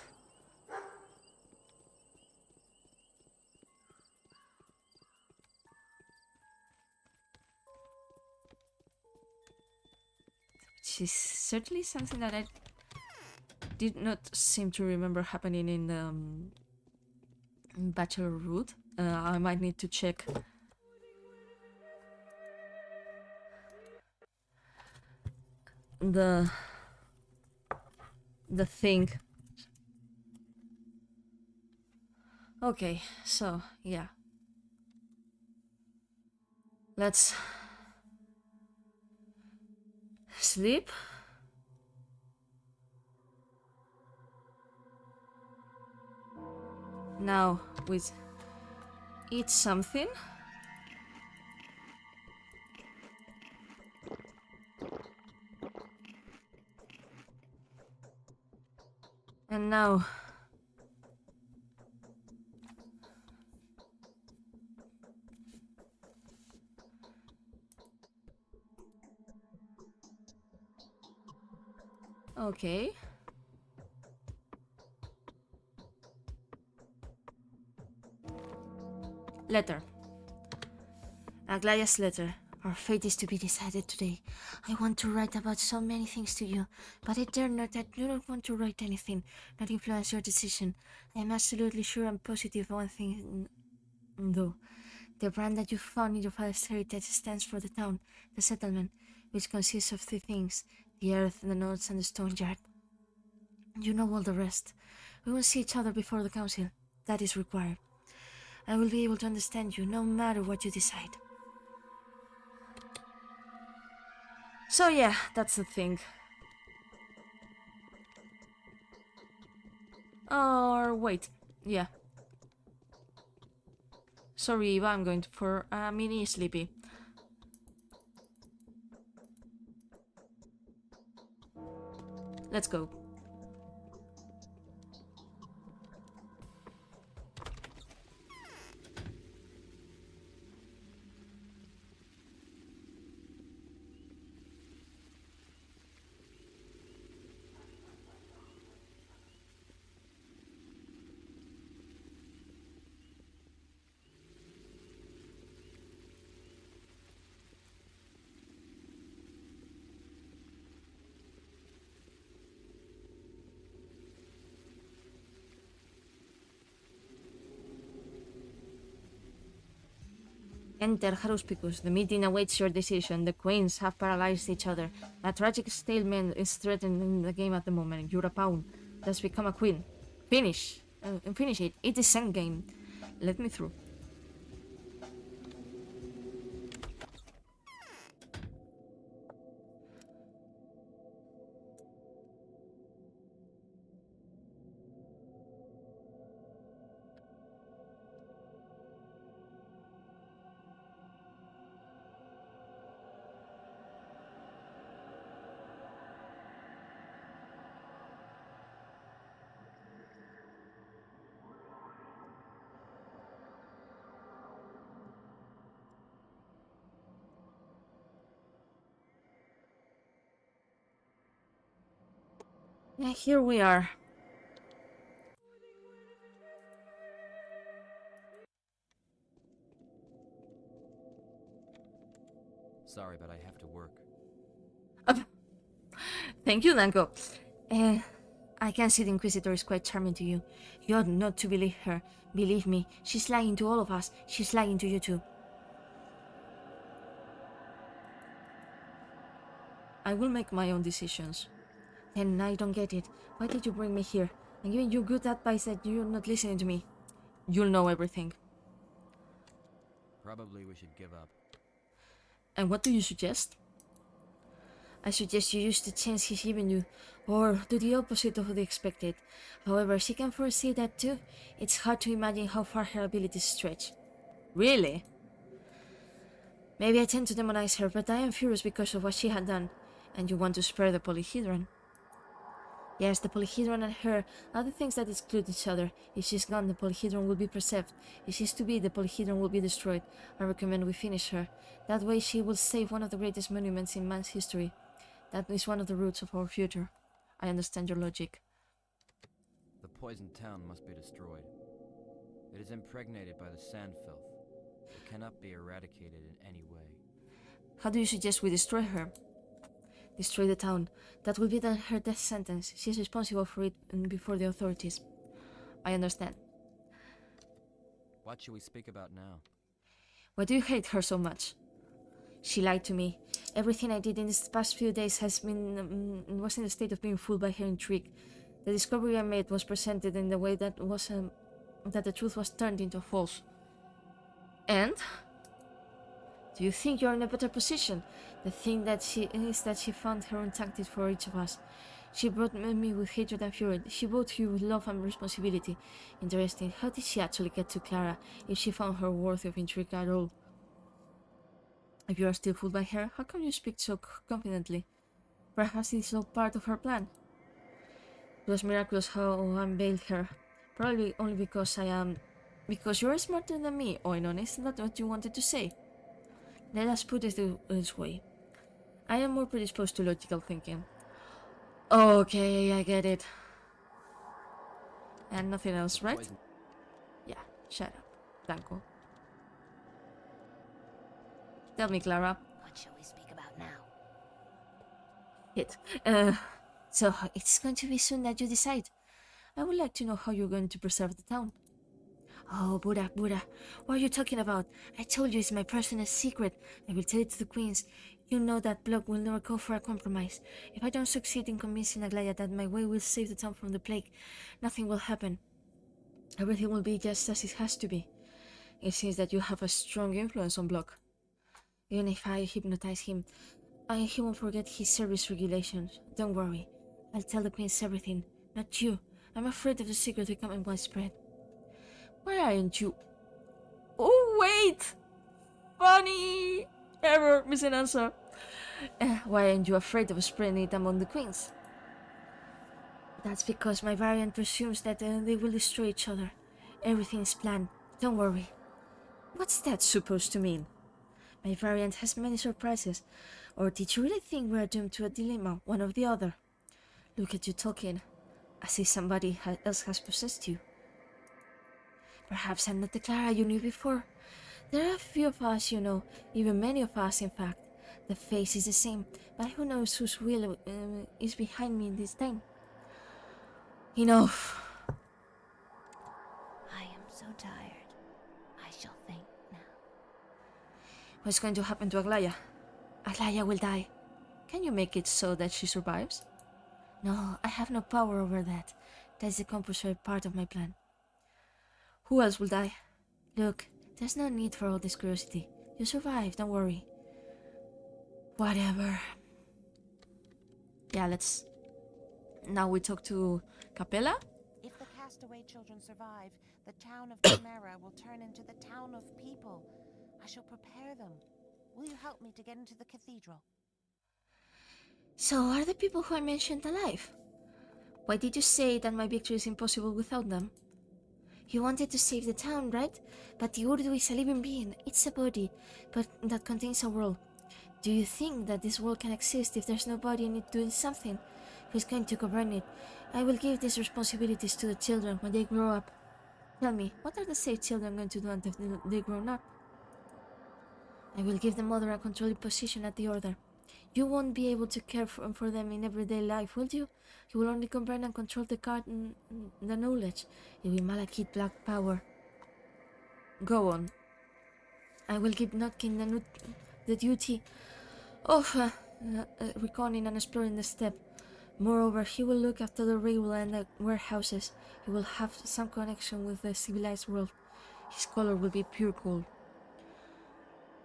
which is certainly something that I did not seem to remember happening in the Bachelor Route. I might need to check the thing. Okay, so yeah, let's sleep. Now we eat something. And now Okay. Letter. Aglaya's letter. Our fate is to be decided today. I want to write about so many things to you, but I dare not. I do not want to write anything, not influence your decision. I am absolutely sure and positive one thing, though. The brand that you found in your father's heritage stands for the town, the settlement, which consists of three things: the earth, the notes, and the stone yard. You know all the rest. We will see each other before the council. That is required. I will be able to understand you no matter what you decide. So yeah, that's the thing. Or wait, yeah. Sorry, Eva, I'm going for a mini sleepy. Let's go. Enter Haruspicus. The meeting awaits your decision. The queens have paralyzed each other. A tragic stalemate is threatened in the game at the moment. You're a pawn. Thus become a queen. Finish. Finish it. It is endgame. Let me through. Here we are. Sorry, but I have to work. Thank you, Danko. I can see the Inquisitor is quite charming to you. You ought not to believe her. Believe me, she's lying to all of us. She's lying to you too. I will make my own decisions. Then I don't get it. Why did you bring me here? I'm giving you good advice that you're not listening to me. You'll know everything. Probably we should give up. And what do you suggest? I suggest you use the chance he's given you, or do the opposite of the expected. However, she can foresee that too. It's hard to imagine how far her abilities stretch. Really? Maybe I tend to demonize her, but I am furious because of what she had done. And you want to spare the polyhedron. Yes, the polyhedron and her are the things that exclude each other. If she's gone, the polyhedron will be preserved. If she's to be, the polyhedron will be destroyed. I recommend we finish her. That way she will save one of the greatest monuments in man's history. That is one of the roots of our future. I understand your logic. The poisoned town must be destroyed. It is impregnated by the sand filth. It cannot be eradicated in any way. How do you suggest we destroy her? Destroy the town. That will be her death sentence. She is responsible for it before the authorities. I understand. What should we speak about now? Why do you hate her so much? She lied to me. Everything I did in these past few days was in a state of being fooled by her intrigue. The discovery I made was presented in the way that the truth was turned into false. And? Do you think you're in a better position? The thing that she found her own tactics for each of us. She brought me with hatred and fury. She brought you with love and responsibility. Interesting. How did she actually get to Clara, if she found her worthy of intrigue at all? If you are still fooled by her, how come you speak so confidently? Perhaps it's all part of her plan. It was miraculous how I unveiled her. Probably only because because you are smarter than me, Oinon. Isn't that what you wanted to say? Let us put it this way. I am more predisposed to logical thinking. Okay, I get it. And nothing else, right? Poison. Yeah, shut up. Blanco. Tell me, Clara. What shall we speak about now? Hit. So it's going to be soon that you decide. I would like to know how you're going to preserve the town. Oh, Buddha, what are you talking about? I told you it's my personal secret. I will tell it to the queens. You know that block will never go for a compromise. If I don't succeed in convincing Aglaya that my way will save the town from the plague, nothing will happen. Everything will be just as it has to be. It seems that you have a strong influence on Block. Even if I hypnotize him, he won't forget his service regulations. Don't worry. I'll tell the queens everything. Not you. I'm afraid of the secret becoming widespread. Why aren't you? Oh, wait! Funny! Error, missing answer. Why aren't you afraid of spreading it among the queens? That's because my variant presumes that they will destroy each other. Everything is planned. Don't worry. What's that supposed to mean? My variant has many surprises. Or did you really think we're doomed to a dilemma, one or the other? Look at you talking, as if somebody else has possessed you. Perhaps I'm not the Clara you knew before. There are a few of us, you know, even many of us, in fact. The face is the same, but who knows whose will is behind me this time? Enough. I am so tired. I shall think now. What's going to happen to Aglaya? Aglaya will die. Can you make it so that she survives? No, I have no power over that. That's the compulsory part of my plan. Who else will die? Look, there's no need for all this curiosity. You survive, don't worry. Whatever. Yeah, let's... Now we talk to Capella? If the castaway children survive, the town of Chimera will turn into the town of people. I shall prepare them. Will you help me to get into the cathedral? So are the people who I mentioned alive? Why did you say that my victory is impossible without them? You wanted to save the town, right? But the Urdu is a living being. It's a body, but that contains a world. Do you think that this world can exist if there's nobody in it doing something? Who's going to govern it? I will give these responsibilities to the children when they grow up. Tell me, what are the safe children going to do until they grow up? I will give the mother a controlling position at the order. You won't be able to care for them in everyday life, will you? You will only govern and control the knowledge. You will Malakite black power. Go on. I will give Notkin the duty of reconning and exploring the steppe. Moreover, he will look after the railway and the warehouses. He will have some connection with the civilized world. His color will be pure gold.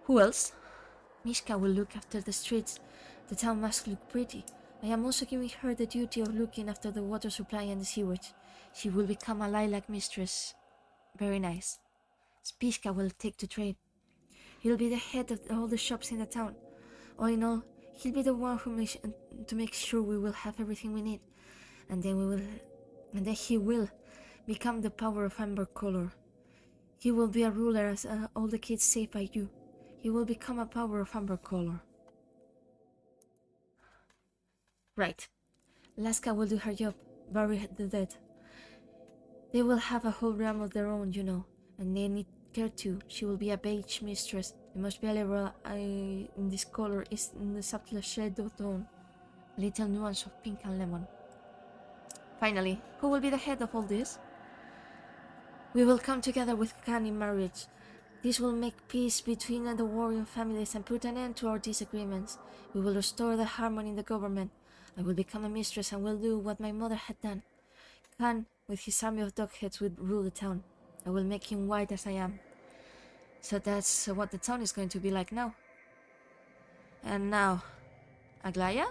Who else? Mishka will look after the streets. The town must look pretty. I am also giving her the duty of looking after the water supply and the sewage. She will become a lilac mistress. Very nice. Spiska will take to trade. He'll be the head of all the shops in the town. All in all, he'll be the one to make sure we will have everything we need. And then he will become the power of amber color. He will be a ruler as all the kids saved by you. He will become a power of amber color. Right. Laska will do her job, bury the dead. They will have a whole realm of their own, you know, and they need care too. She will be a beige mistress. The most valuable in this color is in the subtle shade of dawn, a little nuance of pink and lemon. Finally, who will be the head of all this? We will come together with Khan in marriage. This will make peace between the warring families and put an end to our disagreements. We will restore the harmony in the government. I will become a mistress and will do what my mother had done. Khan, with his army of dogheads, will rule the town. I will make him white as I am. So that's what the town is going to be like now. And now, Aglaya?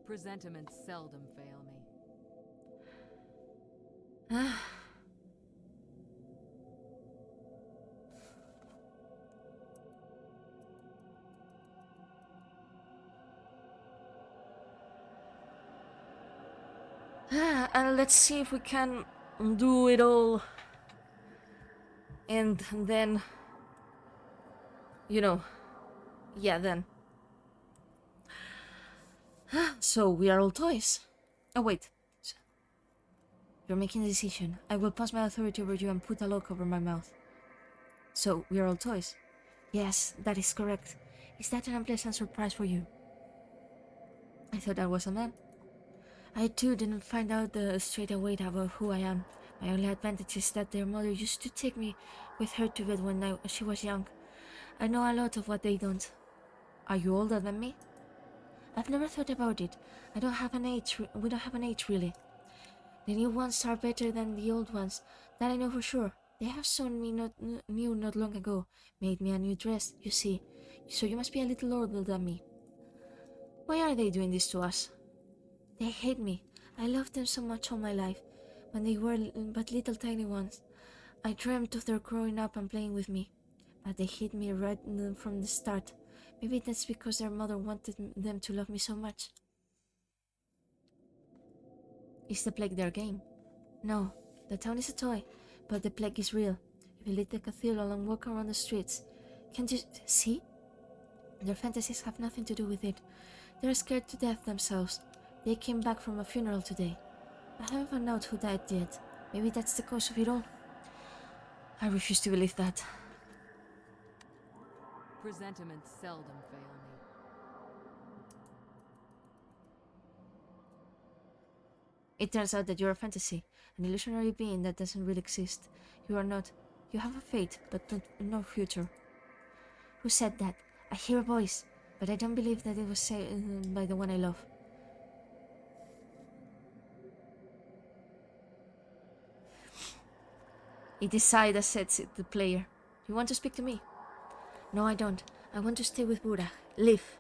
Presentiments seldom fail me. And let's see if we can do it all. And then, you know, Yeah, then. So we are all toys. Oh, wait. You're making a decision. I will pass my authority over you and put a lock over my mouth. So we are all toys. Yes, that is correct. Is that an unpleasant surprise for you? I thought I was a man. I too didn't find out straight away about who I am. My only advantage is that their mother used to take me with her to bed when she was young. I know a lot of what they don't. Are you older than me? I've never thought about it. I don't have an age. We don't have an age really. The new ones are better than the old ones. That I know for sure. They have shown me new not long ago. Made me a new dress, you see. So you must be a little older than me. Why are they doing this to us? They hate me. I loved them so much all my life. When they were but little tiny ones. I dreamt of their growing up and playing with me. But they hate me right from the start. Maybe that's because their mother wanted them to love me so much. Is the plague their game? No, the town is a toy, but the plague is real. If you leave the cathedral and walk around the streets, can't you see? Their fantasies have nothing to do with it. They're scared to death themselves. They came back from a funeral today. I haven't found out who died yet. Maybe that's the cause of it all. I refuse to believe that. Presentiments seldom fail me. It turns out that you're a fantasy, an illusionary being that doesn't really exist. You are not. You have a fate, but no future. Who said that? I hear a voice, but I don't believe that it was said by the one I love. It is I that sets it, the player. You want to speak to me? No, I don't. I want to stay with Buddha. Live.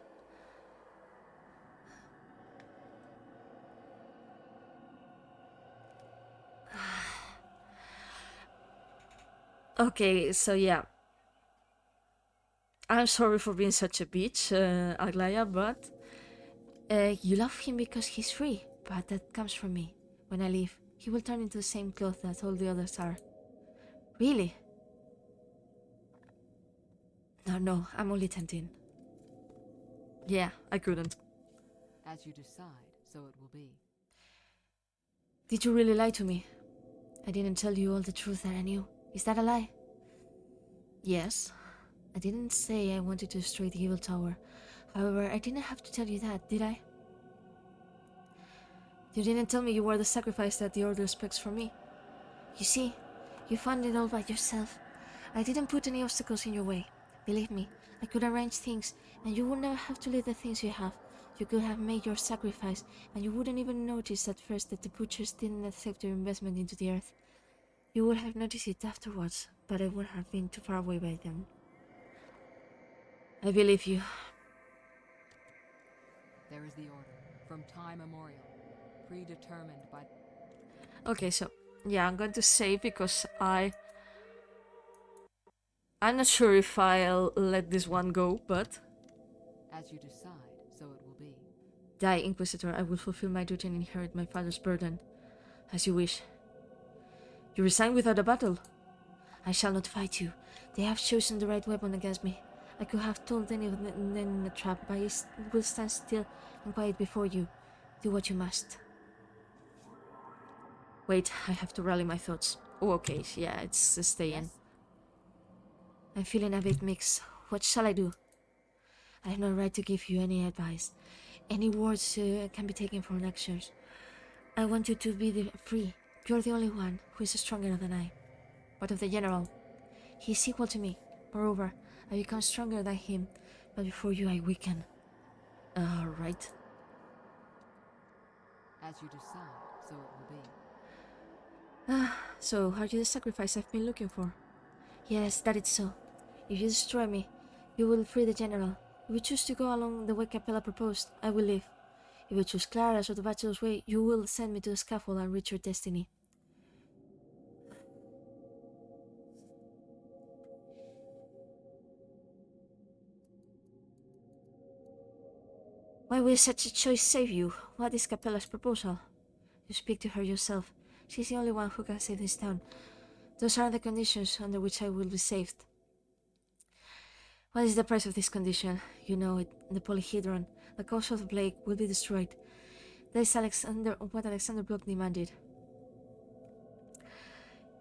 Okay, so yeah. I'm sorry for being such a bitch, Aglaya, but you love him because he's free, but that comes from me. When I leave, he will turn into the same cloth that all the others are. Really? No, I'm only 10. Yeah, I couldn't. As you decide, so it will be. Did you really lie to me? I didn't tell you all the truth that I knew. Is that a lie? Yes. I didn't say I wanted to destroy the evil tower. However, I didn't have to tell you that, did I? You didn't tell me you were the sacrifice that the Order expects from me. You see, you found it all by yourself. I didn't put any obstacles in your way. Believe me, I could arrange things, and you would never have to leave the things you have. You could have made your sacrifice, and you wouldn't even notice at first that the butchers didn't accept your investment into the earth. You would have noticed it afterwards, but I would have been too far away by then. I believe you. There is the order, from time immemorial, predetermined by... Okay, so, yeah, I'm going to save because I'm not sure if I'll let this one go, but... As you decide, so it will be. Die, Inquisitor. I will fulfill my duty and inherit my father's burden. As you wish. You resign without a battle? I shall not fight you. They have chosen the right weapon against me. I could have told any of them in a trap, but I will stand still and quiet before you. Do what you must. Wait, I have to rally my thoughts. Oh, okay, yeah, it's staying. Yes? I'm feeling a bit mixed. What shall I do? I have no right to give you any advice. Any words can be taken for actions. I want you to be free. You're the only one who is stronger than I. What of the general? He is equal to me. Moreover, I become stronger than him, but before you I weaken. Right. As you decide, so it will be. So, are you the sacrifice I've been looking for? Yes, that is so. If you destroy me, you will free the general. If you choose to go along the way Capella proposed, I will live. If you choose Clara's or the Bachelor's way, you will send me to the scaffold and reach your destiny. Why will such a choice save you? What is Capella's proposal? You speak to her yourself. She's the only one who can save this town. Those are the conditions under which I will be saved. What is the price of this condition? You know it, the polyhedron. The cause of the plague will be destroyed. That is what Alexander Block demanded.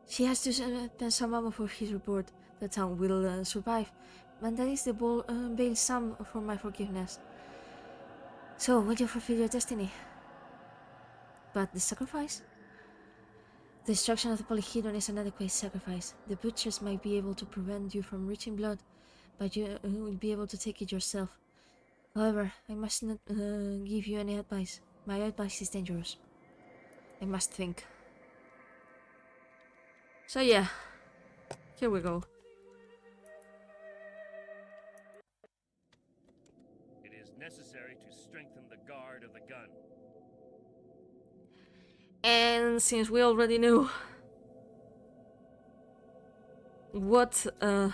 She has to spend some ammo for his report. The town will survive, and that is the bail sum for my forgiveness. So, will you fulfill your destiny? But the sacrifice? The destruction of the polyhedron is an adequate sacrifice. The butchers might be able to prevent you from reaching blood, but you will be able to take it yourself. However, I must not give you any advice. My advice is dangerous. I must think. So yeah, here we go. It is necessary to strengthen the guard of the gun. And since we already knew what we're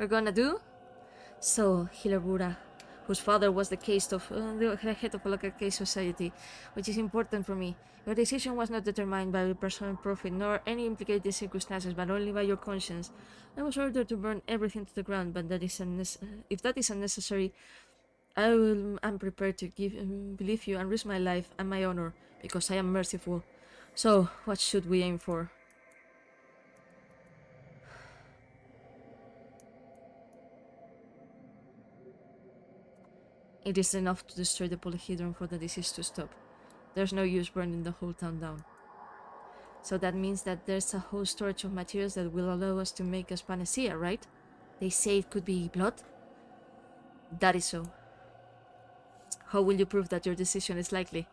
gonna do, so Hilabura, whose father was the head of a local case society, which is important for me. Your decision was not determined by personal profit nor any implicated circumstances, but only by your conscience. I was ordered to burn everything to the ground, but if that is unnecessary, I'm prepared to believe you and risk my life and my honor, because I am merciful. So, what should we aim for? It is enough to destroy the polyhedron for the disease to stop. There's no use burning the whole town down. So that means that there's a whole storage of materials that will allow us to make us panacea, right? They say it could be blood? That is so. How will you prove that your decision is likely?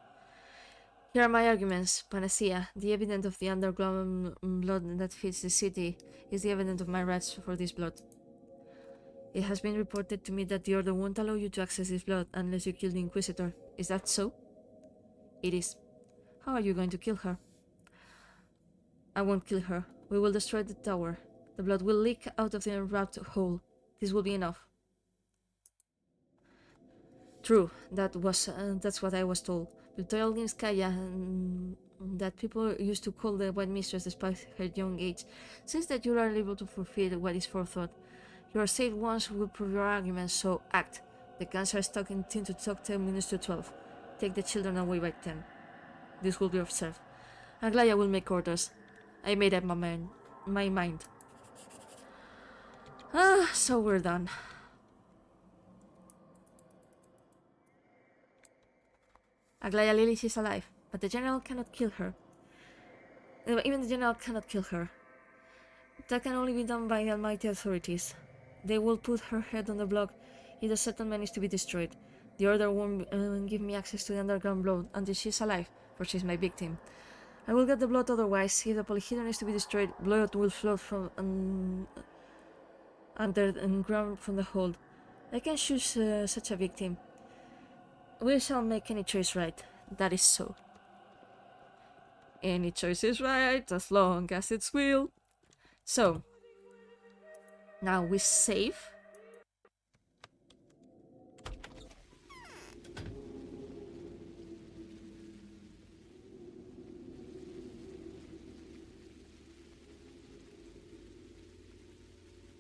Here are my arguments. Panacea, the evidence of the underground blood that feeds the city, is the evidence of my rights for this blood. It has been reported to me that the Order won't allow you to access this blood unless you kill the Inquisitor. Is that so? It is. How are you going to kill her? I won't kill her. We will destroy the tower. The blood will leak out of the enwrapped hole. This will be enough. True, that's what I was told. Viltoyalginskaya, that people used to call the White Mistress despite her young age, says that you are able to fulfill what is forethought. You are said once will prove your arguments, so act. The guns are stuck in 10 to talk 10 minutes to 12. Take the children away by 10. This will be observed. Aglaya will make orders. I made up my mind. So we're done. Aglaya Lilith is alive, but the general cannot kill her. Even the general cannot kill her. That can only be done by the almighty authorities. They will put her head on the block if the settlement is to be destroyed. The Order won't give me access to the underground blood until she's alive, for she's my victim. I will get the blood otherwise. If the polyhedron is to be destroyed, blood will flow from underground from the hold. I can choose such a victim. We shall make any choice right. That is so. Any choice is right, as long as it's will. So, now we save.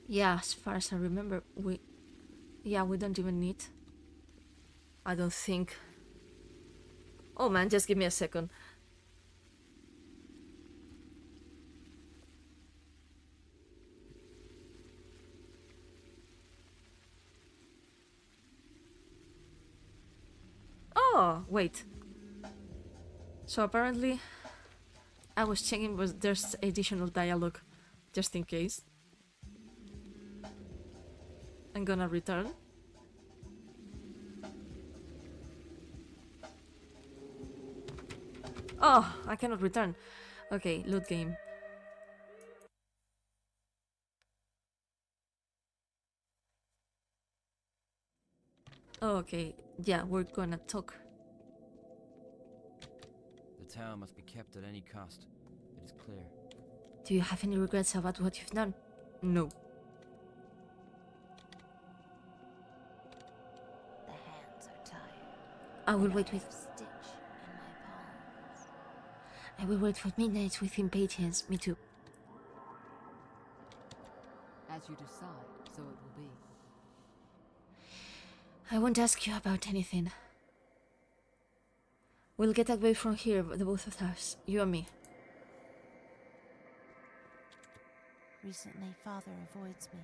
Yeah, as far as I remember, we don't even need. I don't think. Oh man, just give me a second. Oh, wait. So apparently, I was checking, but there's additional dialogue, just in case. I'm gonna return. Oh, I cannot return. Okay, loot game. Okay, yeah, we're gonna talk. The town must be kept at any cost. It is clear. Do you have any regrets about what you've done? No. The hands are tired. I will wait with. Stitch in my palms. I will wait for midnight with impatience. Me too. As you decide, so it will be. I won't ask you about anything. We'll get away from here, the both of us, you and me. Recently, Father avoids me.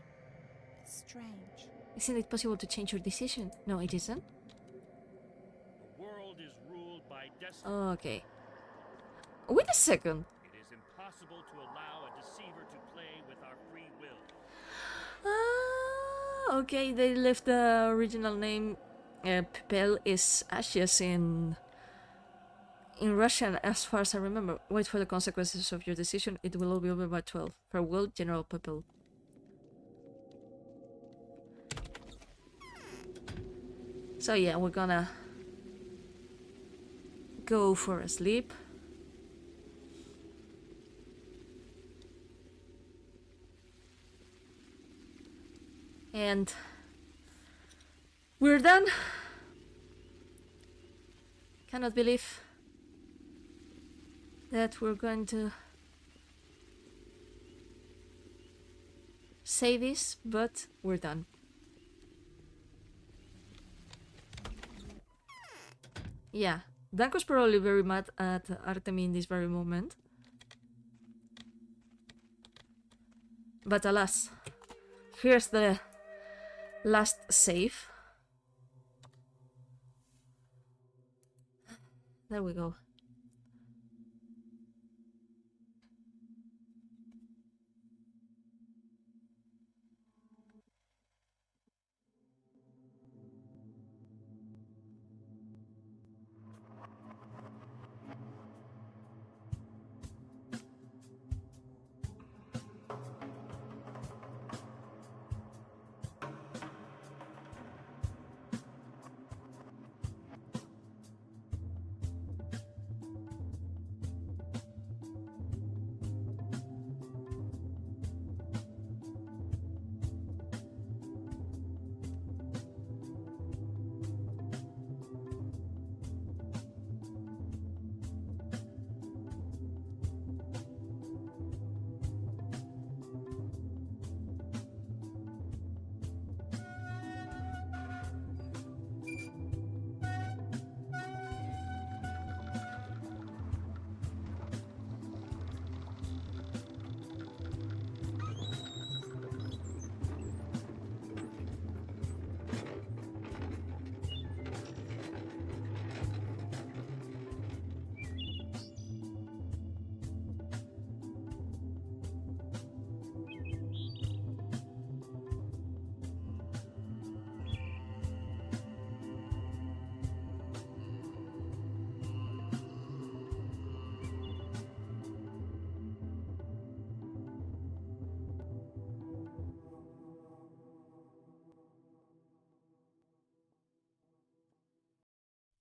It's strange. Isn't it possible to change your decision? No, it isn't. The world is ruled by destiny. Okay. Wait a second. It is impossible to allow a deceiver to play with our free will. Okay, they left the original name. Pepel is ashes in Russian, as far as I remember. Wait for the consequences of your decision. It will all be over by 12. Farewell, General Pepel. So yeah, we're gonna go for a sleep. And we're done. Cannot believe that we're going to say this, but we're done. Yeah, Danko's probably very mad at Artemy in this very moment. But alas, here's the last save. There we go.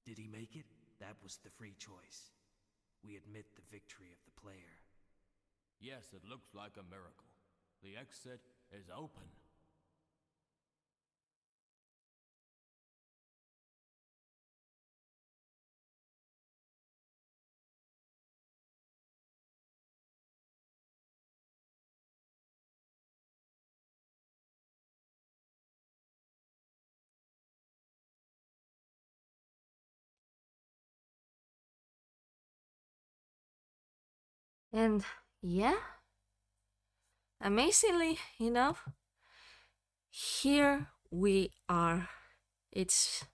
Did he make it? That was the free choice. We admit the victory of the player. Yes, it looks like a miracle. The exit is open. And yeah, amazingly enough, here we are. It's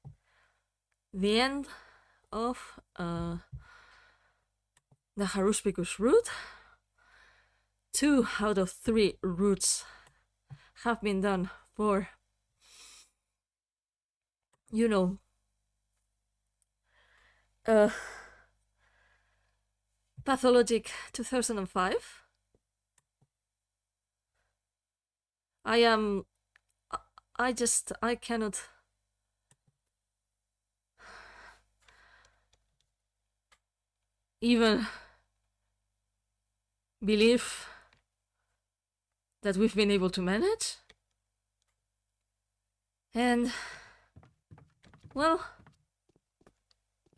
the end of the Haruspicus Route. 2 out of 3 routes have been done for, you know, Pathologic 2005. I cannot even believe that we've been able to manage. And, well,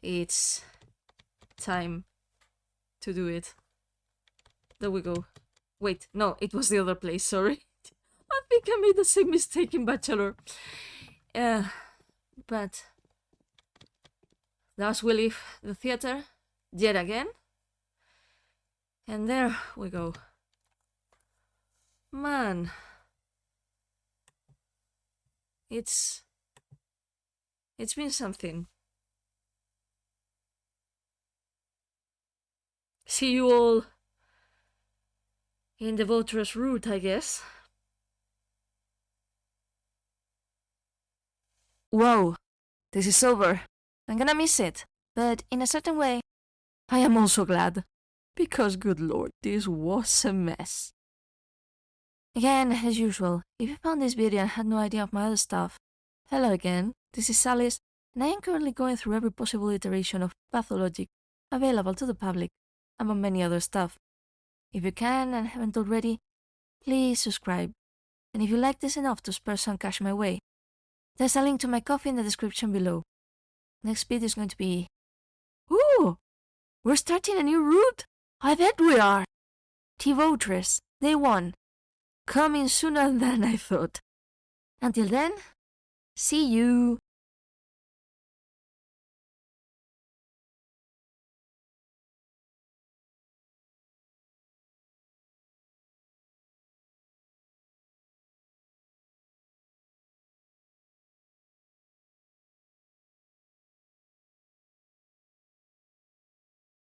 it's time to do it. There we go. Wait, no, it was the other place, sorry. I We can make the same mistake in Bachelor. But thus we leave the theater yet again. And there we go. Man. It's been something. See you all in the Pathologic Route, I guess. Whoa, this is over. I'm gonna miss it, but in a certain way, I am also glad. Because, good lord, this was a mess. Again, as usual, if you found this video and had no idea of my other stuff, hello again, this is Alys, and I am currently going through every possible iteration of Pathologic available to the public, among many other stuff. If you can and haven't already, please subscribe. And if you like this enough to spare some cash my way, there's a link to my Ko-fi in the description below. Next video is going to be... Ooh! We're starting a new route? I bet we are! T-Voters, Day 1. Coming sooner than I thought. Until then, see you!